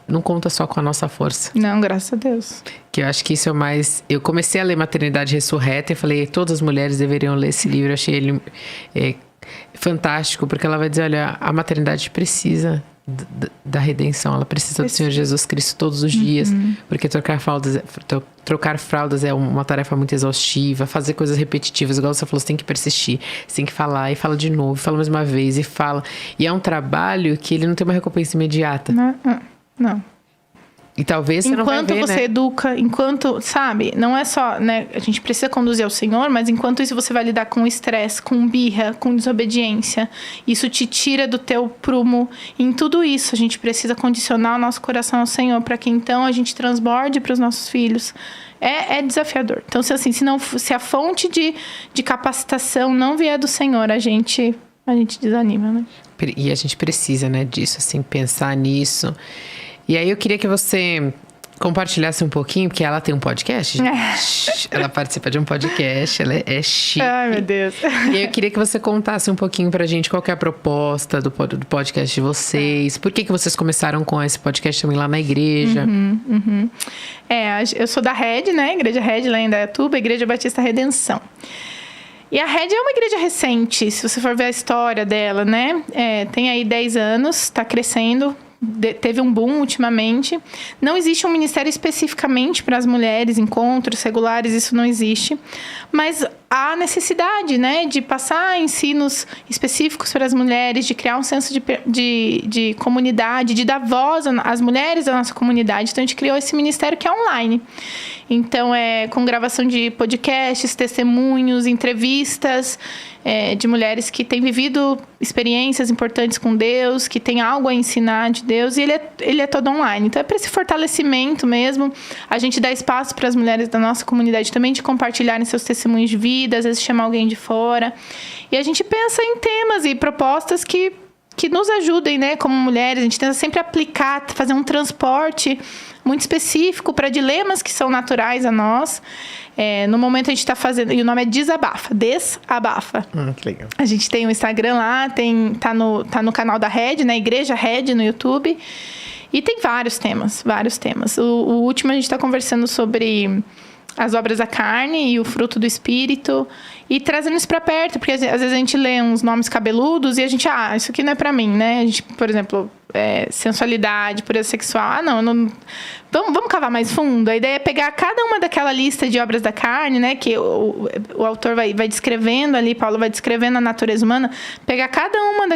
não conta só com a nossa força. Não, graças a Deus. Que eu acho que isso é o mais... Eu comecei a ler Maternidade Ressurreta e falei, todas as mulheres deveriam ler esse livro. Eu achei ele fantástico, porque ela vai dizer, olha, a maternidade precisa da redenção, ela precisa do Senhor Jesus Cristo todos os dias, porque trocar fraldas é uma tarefa muito exaustiva, fazer coisas repetitivas, igual você falou, você tem que persistir, você tem que falar, e fala de novo, fala mais uma vez, e fala. E é um trabalho que ele não tem uma recompensa imediata. Não. E talvez você não vai ver, enquanto você educa, sabe, não é só, né, a gente precisa conduzir ao Senhor, mas enquanto isso você vai lidar com estresse, com birra, com desobediência, isso te tira do teu prumo. E em tudo isso a gente precisa condicionar o nosso coração ao Senhor, para que então a gente transborde para os nossos filhos. É desafiador. Então, se a fonte de capacitação não vier do Senhor, a gente desanima, né? E a gente precisa, né, disso, assim, pensar nisso. E aí eu queria que você compartilhasse um pouquinho, porque ela tem um podcast, gente. Ela participa de um podcast, ela é chique. Ai, meu Deus. E aí eu queria que você contasse um pouquinho pra gente qual que é a proposta do podcast de vocês. Por que vocês começaram com esse podcast também lá na igreja? Eu sou da Red, né? Igreja Red lá em Indaiatuba, Igreja Batista Redenção. E a Red é uma igreja recente, se você for ver a história dela, né? Tem aí 10 anos, tá crescendo. Teve um boom ultimamente. Não existe um ministério especificamente para as mulheres, encontros regulares, isso não existe. Mas há necessidade, né, de passar ensinos específicos para as mulheres, de criar um senso de comunidade, de dar voz às mulheres da nossa comunidade. Então, a gente criou esse ministério que é online. Então, com gravação de podcasts, testemunhos, entrevistas de mulheres que têm vivido experiências importantes com Deus, que têm algo a ensinar de Deus, e ele é todo online. Então, é para esse fortalecimento mesmo. A gente dá espaço para as mulheres da nossa comunidade também de compartilharem seus testemunhos de vida, às vezes chamar alguém de fora. E a gente pensa em temas e propostas que nos ajudem, né, como mulheres. A gente tenta sempre aplicar, fazer um transporte muito específico para dilemas que são naturais a nós. No momento a gente está fazendo, e o nome é Desabafa. Que legal. A gente tem o Instagram lá, tá no canal da Red, né, Igreja Red no YouTube. E tem vários temas. O último a gente está conversando sobre as obras da carne e o fruto do Espírito, e trazendo isso para perto, porque às vezes a gente lê uns nomes cabeludos e a gente, isso aqui não é para mim, né? A gente, por exemplo, sensualidade, pureza sexual, não. Vamos cavar mais fundo? A ideia é pegar cada uma daquela lista de obras da carne, né? Que o autor vai descrevendo ali, Paulo vai descrevendo a natureza humana, pegar cada uma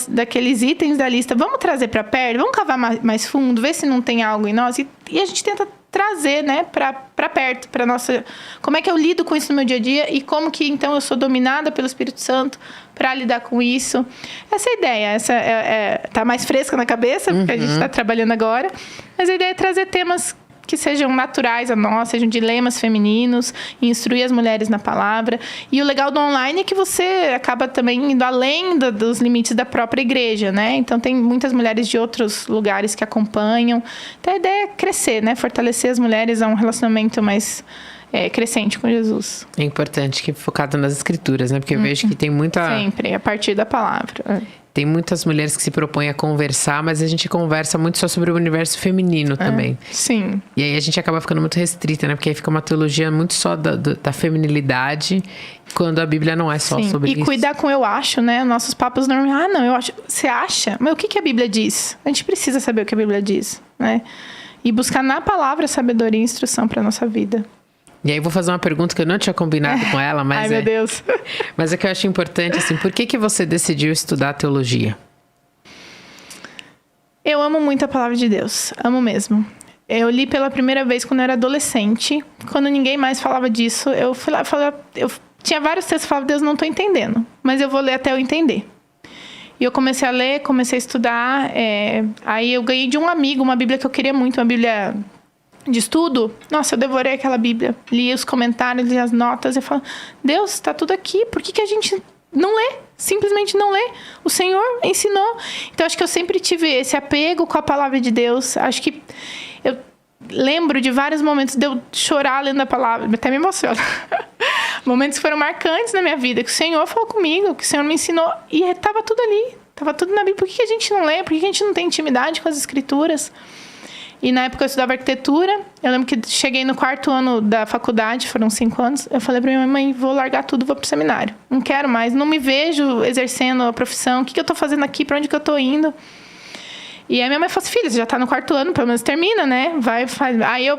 daqueles itens da lista, vamos trazer para perto, vamos cavar mais fundo, ver se não tem algo em nós, e a gente tenta trazer, né, para perto, para nossa... Como é que eu lido com isso no meu dia a dia e como que, então, eu sou dominada pelo Espírito Santo para lidar com isso. Essa é a ideia. Tá mais fresca na cabeça, porque a gente está trabalhando agora. Mas a ideia é trazer temas que sejam naturais a nós, sejam dilemas femininos, instruir as mulheres na palavra. E o legal do online é que você acaba também indo além dos limites da própria igreja, né? Então, tem muitas mulheres de outros lugares que acompanham. Então, a ideia é crescer, né? Fortalecer as mulheres a um relacionamento mais crescente com Jesus. É importante que focado nas escrituras, né? Porque eu vejo que tem muita... Sempre, a partir da palavra. Tem muitas mulheres que se propõem a conversar, mas a gente conversa muito só sobre o universo feminino também. Sim. E aí a gente acaba ficando muito restrita, né? Porque aí fica uma teologia muito só da feminilidade, quando a Bíblia não é só sobre isso. E cuidar com eu acho, né? Nossos papos normais. Eu acho. Você acha? Mas o que a Bíblia diz? A gente precisa saber o que a Bíblia diz, né? E buscar na palavra sabedoria e instrução para nossa vida. E aí eu vou fazer uma pergunta que eu não tinha combinado com ela, mas Ai, meu Deus. Mas é que eu acho importante, assim, por que você decidiu estudar teologia? Eu amo muito a palavra de Deus. Amo mesmo. Eu li pela primeira vez quando eu era adolescente. Quando ninguém mais falava disso, eu fui lá, eu tinha vários textos que falavam, Deus, não estou entendendo. Mas eu vou ler até eu entender. E eu comecei a ler, comecei a estudar. Aí eu ganhei de um amigo uma Bíblia que eu queria muito, uma Bíblia de estudo. Nossa, eu devorei aquela Bíblia. Li os comentários, li as notas. E falo, Deus, está tudo aqui. Por que a gente não lê? Simplesmente não lê. O Senhor ensinou. Então, acho que eu sempre tive esse apego com a palavra de Deus. Acho que eu lembro de vários momentos de eu chorar lendo a palavra. Até me emociona. Momentos que foram marcantes na minha vida. Que o Senhor falou comigo, que o Senhor me ensinou. E estava tudo ali. Estava tudo na Bíblia. Por que a gente não lê? Por que a gente não tem intimidade com as Escrituras? E na época eu estudava arquitetura. Eu lembro que cheguei no 4º ano da faculdade, foram 5 anos. Eu falei pra minha mãe, vou largar tudo, vou pro seminário. Não quero mais, não me vejo exercendo a profissão. O que eu tô fazendo aqui? Pra onde que eu tô indo? E aí minha mãe falou assim, filha, você já tá no 4º ano, pelo menos termina, né? Vai, faz. Aí eu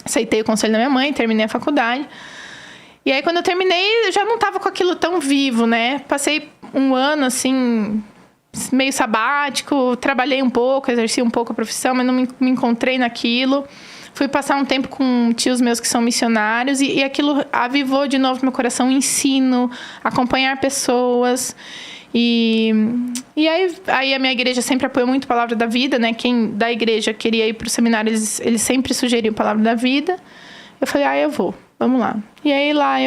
aceitei o conselho da minha mãe, terminei a faculdade. E aí quando eu terminei, eu já não tava com aquilo tão vivo, né? Passei um ano, assim, meio sabático, trabalhei um pouco, exerci um pouco a profissão, mas não me encontrei naquilo. Fui passar um tempo com tios meus que são missionários e aquilo avivou de novo meu coração, o ensino, acompanhar pessoas. E aí a minha igreja sempre apoiou muito a Palavra da Vida, né? Quem da igreja queria ir para o seminário, eles sempre sugeriam a Palavra da Vida. Eu falei, eu vou, vamos lá. E aí lá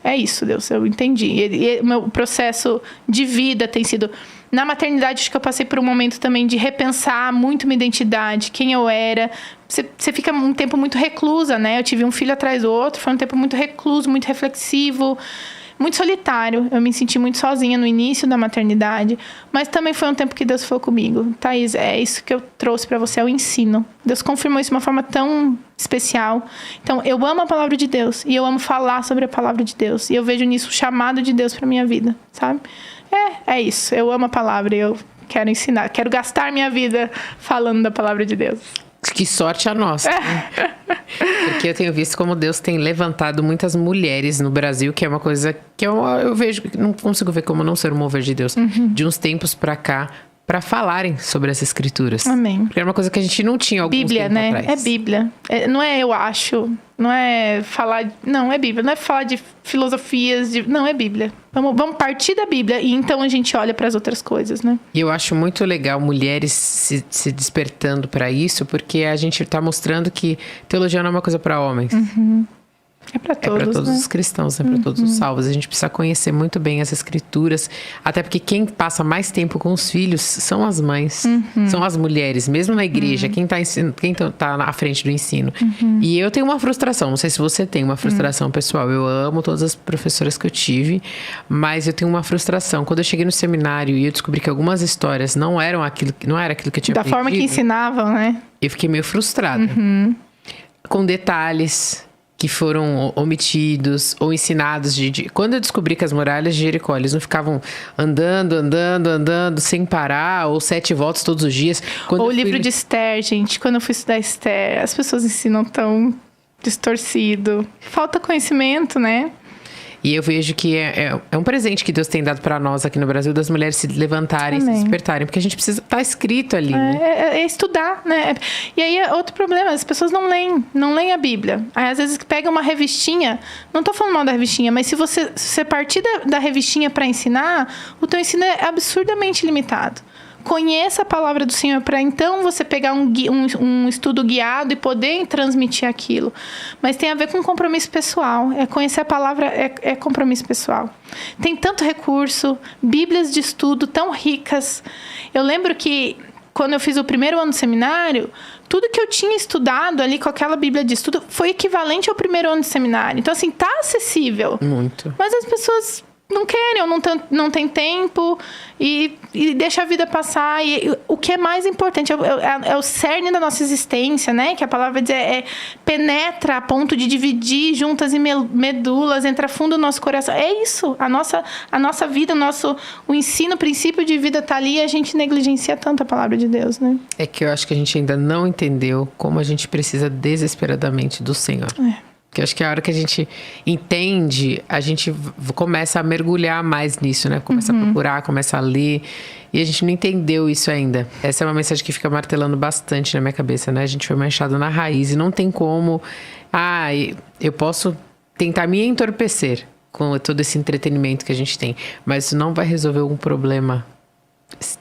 é isso, Deus, eu entendi. E o meu processo de vida tem sido... Na maternidade, acho que eu passei por um momento também de repensar muito minha identidade, quem eu era. Você fica um tempo muito reclusa, né? Eu tive um filho atrás do outro, foi um tempo muito recluso, muito reflexivo, muito solitário. Eu me senti muito sozinha no início da maternidade, mas também foi um tempo que Deus falou comigo. Thaís, é isso que eu trouxe para você, é o ensino. Deus confirmou isso de uma forma tão especial. Então, eu amo a palavra de Deus e eu amo falar sobre a palavra de Deus. E eu vejo nisso o chamado de Deus para minha vida, sabe? É isso. Eu amo a palavra e eu quero ensinar. Quero gastar minha vida falando da palavra de Deus. Que sorte a nossa. Né? Porque eu tenho visto como Deus tem levantado muitas mulheres no Brasil, que é uma coisa que eu vejo, não consigo ver como não ser um mover de Deus, de uns tempos pra cá, para falarem sobre as Escrituras. Amém. Porque era uma coisa que a gente não tinha alguns Bíblia, né? atrás. É Bíblia. Não é eu acho. Não é falar... Não, é Bíblia. Não é falar de filosofias. Não, é Bíblia. Vamos partir da Bíblia e então a gente olha para as outras coisas, né? E eu acho muito legal mulheres se despertando para isso, porque a gente está mostrando que teologia não é uma coisa para homens. É para todos, é para todos, né? os cristãos, é para todos os salvos. A gente precisa conhecer muito bem as Escrituras, até porque quem passa mais tempo com os filhos são as mães, são as mulheres, mesmo na igreja, quem tá à frente do ensino. E eu tenho uma frustração, não sei se você tem uma frustração pessoal. Eu amo todas as professoras que eu tive, mas eu tenho uma frustração. Quando eu cheguei no seminário e eu descobri que algumas histórias não era aquilo que eu tinha Da aprendido, forma que ensinavam, né? eu fiquei meio frustrada. Com detalhes que foram omitidos ou ensinados. Quando eu descobri que as muralhas de Jericó, eles não ficavam andando, sem parar, ou 7 voltas todos os dias. Ou o livro de Esther, gente. Quando eu fui estudar Esther, as pessoas ensinam tão distorcido. Falta conhecimento, né? E eu vejo que é um presente que Deus tem dado para nós aqui no Brasil, das mulheres se levantarem, se despertarem, porque a gente precisa estar escrito ali, né? É estudar, né? E aí é outro problema, as pessoas não leem a Bíblia. Aí às vezes pega uma revistinha, não tô falando mal da revistinha, mas se você partir da revistinha para ensinar, o teu ensino é absurdamente limitado. Conheça a palavra do Senhor para então você pegar um estudo guiado e poder transmitir aquilo. Mas tem a ver com compromisso pessoal. Conhecer a palavra é compromisso pessoal. Tem tanto recurso, bíblias de estudo tão ricas. Eu lembro que quando eu fiz o primeiro ano do seminário, tudo que eu tinha estudado ali com aquela bíblia de estudo foi equivalente ao primeiro ano de seminário. Então, assim, tá acessível. Muito. Mas as pessoas não querem, ou não tem tempo e deixa a vida passar. E o que é mais importante é o cerne da nossa existência, né? Que a palavra diz penetra a ponto de dividir juntas e medulas, entra fundo no nosso coração. É isso. A nossa vida, o ensino, o princípio de vida tá ali e a gente negligencia tanto a palavra de Deus, né? É que eu acho que a gente ainda não entendeu como a gente precisa desesperadamente do Senhor. Que eu acho que a hora que a gente entende, a gente começa a mergulhar mais nisso, né? Começa a procurar, começa a ler. E a gente não entendeu isso ainda. Essa é uma mensagem que fica martelando bastante na minha cabeça, né? A gente foi manchado na raiz e não tem como... eu posso tentar me entorpecer com todo esse entretenimento que a gente tem. Mas isso não vai resolver um problema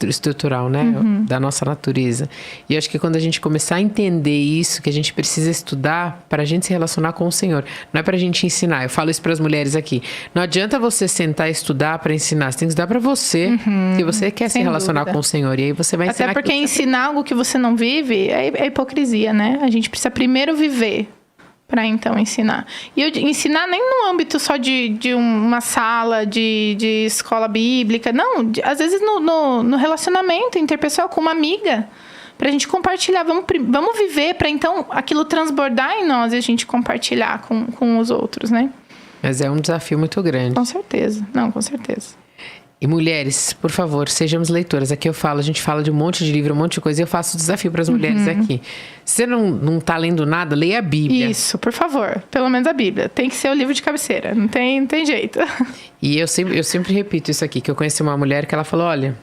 estrutural, né? Da nossa natureza. E eu acho que quando a gente começar a entender isso, que a gente precisa estudar pra gente se relacionar com o Senhor. Não é pra gente ensinar. Eu falo isso pras mulheres aqui. Não adianta você sentar e estudar pra ensinar. Você tem que estudar pra você. Se você quer se relacionar com o Senhor. E aí você vai ensinar. Até porque ensinar algo que você não vive é hipocrisia, né? A gente precisa primeiro viver para então ensinar. E ensinar nem no âmbito só de uma sala de escola bíblica. Não, às vezes no relacionamento interpessoal com uma amiga. Pra gente compartilhar. Vamos viver para então aquilo transbordar em nós e a gente compartilhar com os outros, né? Mas é um desafio muito grande. Com certeza. Não, com certeza. E mulheres, por favor, sejamos leitoras. Aqui a gente fala de um monte de livro, um monte de coisa. E eu faço desafio para as mulheres aqui. Se você não tá lendo nada, leia a Bíblia. Isso, por favor. Pelo menos a Bíblia. Tem que ser o livro de cabeceira. Não tem jeito. E eu sempre repito isso aqui. Que eu conheci uma mulher que ela falou, olha...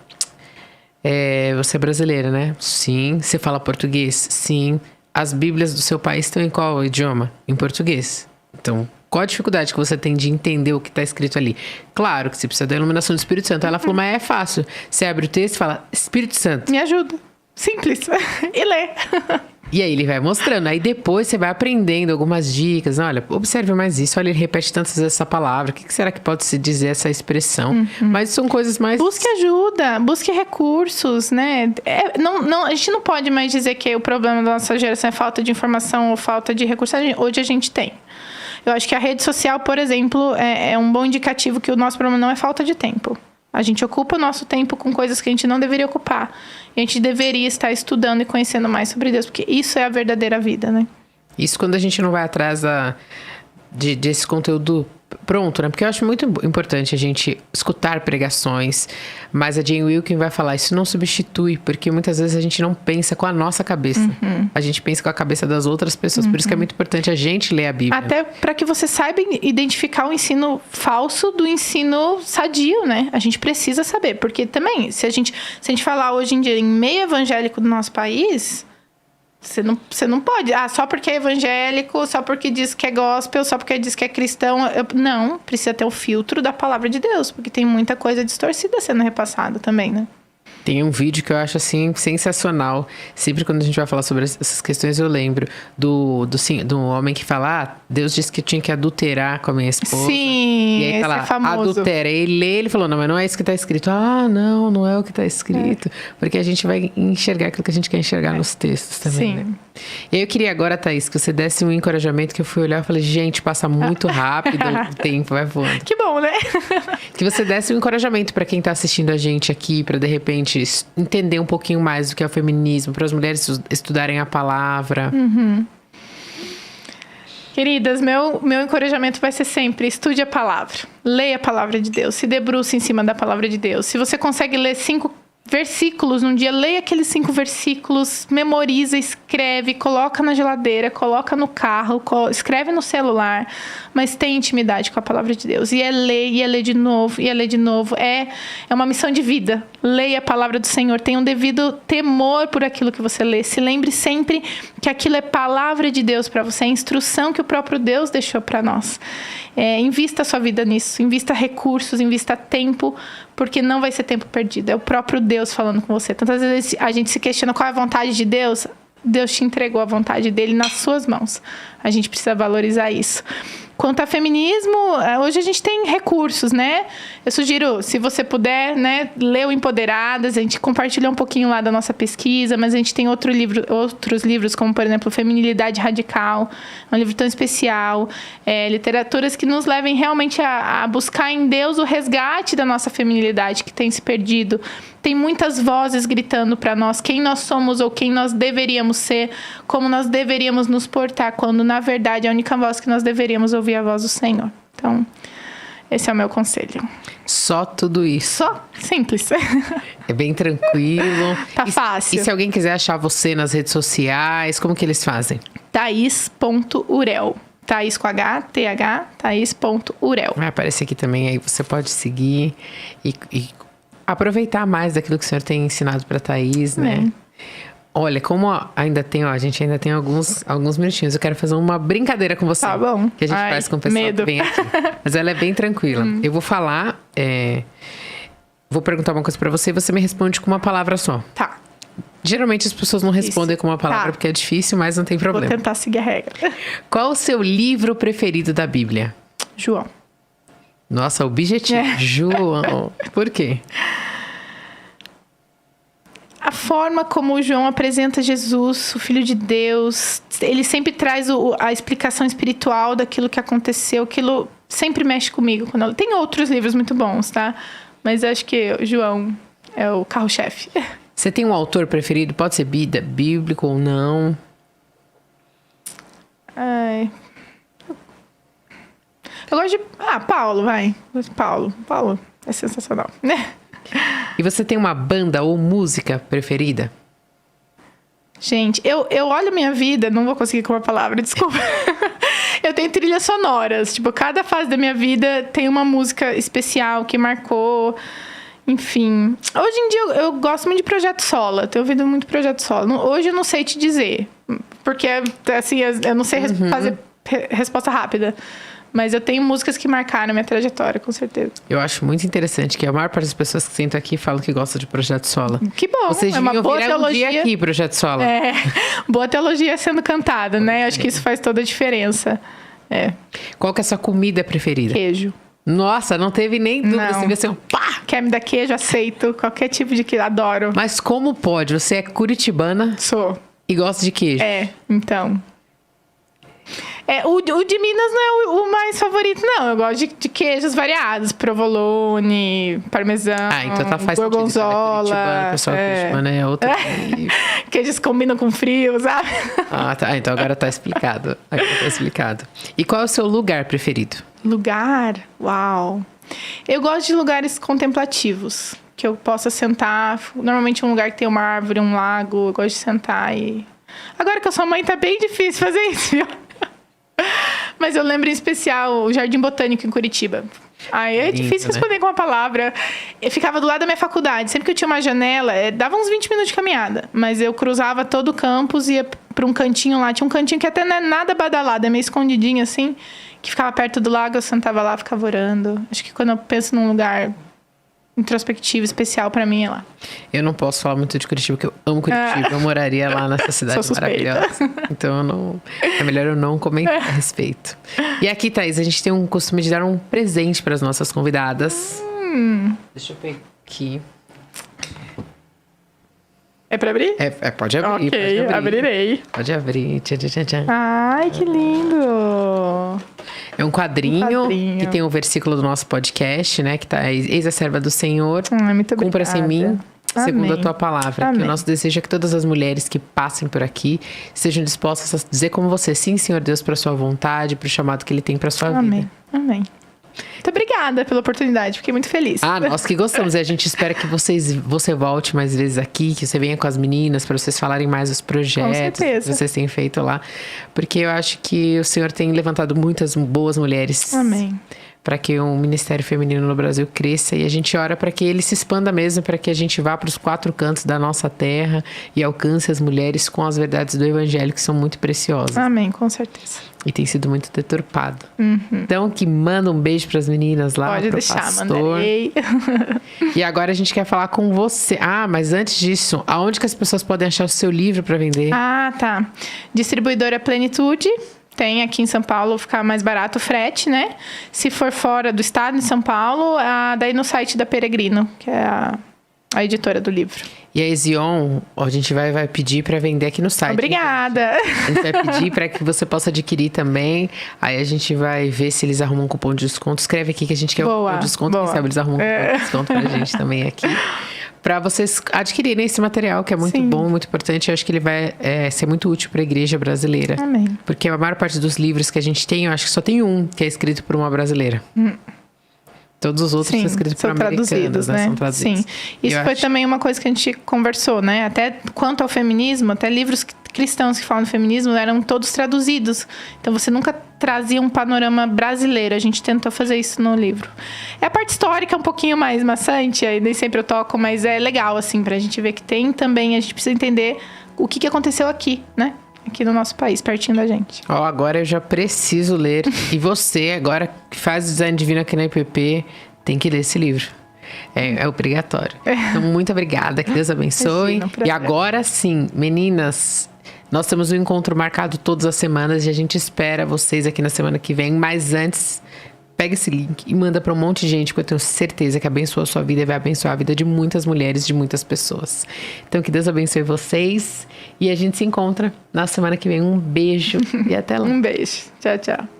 você é brasileira, né? Sim. Você fala português? Sim. As Bíblias do seu país estão em qual idioma? Em português. Então... Qual a dificuldade que você tem de entender o que está escrito ali? Claro que você precisa da iluminação do Espírito Santo. Ela falou, mas é fácil. Você abre o texto e fala, Espírito Santo. Me ajuda. Simples. E lê. E aí ele vai mostrando. Aí depois você vai aprendendo algumas dicas. Olha, observe mais isso. Olha, ele repete tantas vezes essa palavra. O que será que pode se dizer essa expressão? Mas são coisas mais... Busque ajuda. Busque recursos, né? A gente não pode mais dizer que o problema da nossa geração é falta de informação ou falta de recursos. Hoje a gente tem. Eu acho que a rede social, por exemplo, é um bom indicativo que o nosso problema não é falta de tempo. A gente ocupa o nosso tempo com coisas que a gente não deveria ocupar. E a gente deveria estar estudando e conhecendo mais sobre Deus, porque isso é a verdadeira vida, né? Isso quando a gente não vai atrás desse conteúdo pronto, né? Porque eu acho muito importante a gente escutar pregações, mas a Jane Wilkin vai falar, isso não substitui, porque muitas vezes a gente não pensa com a nossa cabeça. A gente pensa com a cabeça das outras pessoas. Por isso que é muito importante a gente ler a Bíblia. Até para que você saiba identificar o ensino falso do ensino sadio, né? A gente precisa saber, porque também, se a gente falar hoje em dia em meio evangélico do nosso país... Você não pode. Só porque é evangélico, só porque diz que é gospel, só porque diz que é cristão. Não, precisa ter o filtro da palavra de Deus, porque tem muita coisa distorcida sendo repassada também, né? Tem um vídeo que eu acho, assim, sensacional. Sempre quando a gente vai falar sobre essas questões, eu lembro do homem que fala, Deus disse que eu tinha que adulterar com a minha esposa. Sim, e aí tá lá, é famoso. Adultera. Ele falou, não, mas não é isso que tá escrito. Não é o que tá escrito. Porque a gente vai enxergar aquilo que a gente quer enxergar nos textos também, né? E aí eu queria agora, Thaís, que você desse um encorajamento, que eu fui olhar e falei, gente, passa muito rápido, o tempo vai voando. Que bom, né? Que você desse um encorajamento para quem tá assistindo a gente aqui, para de repente entender um pouquinho mais do que é o feminismo, para as mulheres estudarem a palavra. Queridas, meu encorajamento vai ser sempre, estude a palavra. Leia a palavra de Deus, se debruce em cima da palavra de Deus. Se você consegue ler 5 versículos num dia, leia aqueles 5 versículos, memoriza, escreve, coloca na geladeira, coloca no carro, escreve no celular, mas tem intimidade com a palavra de Deus. E é ler de novo, e é ler de novo. É uma missão de vida. Leia a palavra do Senhor, tenha um devido temor por aquilo que você lê. Se lembre sempre que aquilo é palavra de Deus para você, é instrução que o próprio Deus deixou para nós. Invista a sua vida nisso, invista recursos, invista tempo, porque não vai ser tempo perdido. É o próprio Deus falando com você. Tantas vezes a gente se questiona qual é a vontade de Deus. Deus te entregou a vontade dele nas suas mãos. A gente precisa valorizar isso. Quanto a feminismo, hoje a gente tem recursos, né? Eu sugiro, se você puder, né, ler o Empoderadas. A gente compartilhou um pouquinho lá da nossa pesquisa, mas a gente tem outros livros, como, por exemplo, Feminilidade Radical. É um livro tão especial. Literaturas que nos levem realmente a buscar em Deus o resgate da nossa feminilidade que tem se perdido. Tem muitas vozes gritando para nós quem nós somos ou quem nós deveríamos ser, como nós deveríamos nos portar, quando, na verdade, a única voz que nós deveríamos ouvir é a voz do Senhor. Então, esse é o meu conselho. Só tudo isso. Só simples. É bem tranquilo. Tá fácil. E se alguém quiser achar você nas redes sociais, como que eles fazem? Thaís.urel. Thaís com H, TH, Thaís.urel. Vai aparecer aqui também, aí você pode seguir e aproveitar mais daquilo que o senhor tem ensinado para Thaís, né? Olha, como a gente ainda tem alguns minutinhos. Eu quero fazer uma brincadeira com você. Tá bom. Que a gente faz com o pessoal que vem aqui. Mas ela é bem tranquila. Eu vou falar, vou perguntar uma coisa pra você e você me responde com uma palavra só. Tá. Geralmente as pessoas não respondem com uma palavra porque é difícil, mas não tem problema. Vou tentar seguir a regra. Qual o seu livro preferido da Bíblia? João. Nossa, objetivo. João. Por quê? A forma como o João apresenta Jesus, o Filho de Deus, ele sempre traz a explicação espiritual daquilo que aconteceu, aquilo sempre mexe comigo. Tem outros livros muito bons, tá? Mas eu acho que o João é o carro-chefe. Você tem um autor preferido? Pode ser bíblico ou não? Ai. Eu gosto de... Paulo, vai. Paulo é sensacional. E você tem uma banda ou música preferida? Gente, eu olho minha vida, não vou conseguir com uma palavra, desculpa. Eu tenho trilhas sonoras. Tipo, cada fase da minha vida tem uma música especial que marcou. Enfim. Hoje em dia eu gosto muito de projeto solo. Tenho ouvido muito projeto solo. Hoje eu não sei te dizer. Porque, assim, eu não sei fazer resposta rápida. Mas eu tenho músicas que marcaram minha trajetória, com certeza. Eu acho muito interessante que a maior parte das pessoas que sentam aqui falam que gostam de projeto solo. Que bom, Vocês é uma boa teologia. Um dia aqui, projeto solo. Boa teologia sendo cantada, né? Acho que isso faz toda a diferença. Qual que é a sua comida preferida? Queijo. Nossa, não teve nem dúvida. Não. Você viu assim, pá! Quer me dar queijo? Aceito. Qualquer tipo de queijo, adoro. Mas como pode? Você é curitibana Sou. e gosta de queijo. Então... o de Minas não é o mais favorito, não. Eu gosto de queijos variados. Provolone, parmesão, então faz gorgonzola. Sentido. Pessoal curitibano é outro. Queijos combinam com frio, sabe? Tá. Então agora tá explicado. E qual é o seu lugar preferido? Lugar? Uau. Eu gosto de lugares contemplativos. Que eu possa sentar. Normalmente um lugar que tem uma árvore, um lago. Eu gosto de sentar e... Agora que eu sou mãe, tá bem difícil fazer isso, viu? Mas eu lembro em especial o Jardim Botânico em Curitiba. É difícil responder com uma palavra. Eu ficava do lado da minha faculdade. Sempre que eu tinha uma janela, dava uns 20 minutos de caminhada. Mas eu cruzava todo o campus e ia pra um cantinho lá. Tinha um cantinho que até não é nada badalado, é meio escondidinho assim. Que ficava perto do lago, eu sentava lá, ficava orando. Acho que quando eu penso num lugar introspectivo, especial pra mim é lá. Eu não posso falar muito de Curitiba, porque eu amo Curitiba. Eu moraria lá nessa cidade maravilhosa. Então é melhor eu não comentar a respeito. E aqui, Thaís, a gente tem um costume de dar um presente para as nossas convidadas. Deixa eu pegar aqui. É pra abrir? Pode abrir. Ok, pode abrir. abrirei. Pode abrir. Tchan. Ai, que lindo! É um quadrinho que tem um versículo do nosso podcast, né? Que tá Eis a serva do Senhor. Muito obrigada. Cumpra-se em mim, segundo Amém. a tua palavra. Amém. Que o nosso desejo é que todas as mulheres que passem por aqui estejam dispostas a dizer como você, sim, Senhor Deus, para sua vontade, para o chamado que Ele tem para sua vida. Amém. Muito obrigada pela oportunidade, fiquei muito feliz. Nós que gostamos. E a gente espera que você volte mais vezes aqui, que você venha com as meninas para vocês falarem mais dos projetos que vocês têm feito lá. Porque eu acho que o Senhor tem levantado muitas boas mulheres. Amém. Para que o Ministério Feminino no Brasil cresça. E a gente ora para que ele se expanda mesmo, para que a gente vá para os 4 cantos da nossa terra e alcance as mulheres com as verdades do Evangelho, que são muito preciosas. Amém, com certeza. E tem sido muito deturpado. Então, que manda um beijo para as meninas lá. Pode deixar, pastor. mandarei. E agora a gente quer falar com você. Mas antes disso, aonde que as pessoas podem achar o seu livro para vender? Tá. Distribuidora Plenitude. Tem aqui em São Paulo, ficar mais barato o frete, né? Se for fora do estado, em São Paulo, daí no site da Peregrino, que é a editora do livro. E a Ezion, a gente vai pedir para vender aqui no site. Obrigada! A gente vai pedir para que você possa adquirir também. Aí a gente vai ver se eles arrumam um cupom de desconto. Escreve aqui que a gente quer o cupom de desconto. Quem sabe eles arrumam um cupom de desconto pra gente também aqui. Para vocês adquirirem esse material, que é muito bom, muito importante. Eu acho que ele vai ser muito útil para a igreja brasileira. Amém. Porque a maior parte dos livros que a gente tem, eu acho que só tem um que é escrito por uma brasileira. Todos os outros são escritos por americanos, né? São traduzidos. Sim. Isso foi também uma coisa que a gente conversou, né? Até quanto ao feminismo, até livros cristãos que falam do feminismo eram todos traduzidos. Então você nunca trazia um panorama brasileiro. A gente tentou fazer isso no livro. A parte histórica é um pouquinho mais maçante, aí nem sempre eu toco, mas é legal, assim, pra gente ver que tem também, a gente precisa entender o que aconteceu aqui, né? Aqui no nosso país, pertinho da gente. Agora eu já preciso ler. E você, agora que faz design divino aqui na IPP, tem que ler esse livro. É obrigatório. Então, muito obrigada. Que Deus abençoe. Imagina, e agora sim, meninas, nós temos um encontro marcado todas as semanas e a gente espera vocês aqui na semana que vem. Mas antes, pega esse link e manda para um monte de gente, porque eu tenho certeza que abençoa a sua vida e vai abençoar a vida de muitas mulheres, de muitas pessoas. Então, que Deus abençoe vocês e a gente se encontra na semana que vem. Um beijo e até lá. Um beijo. Tchau, tchau.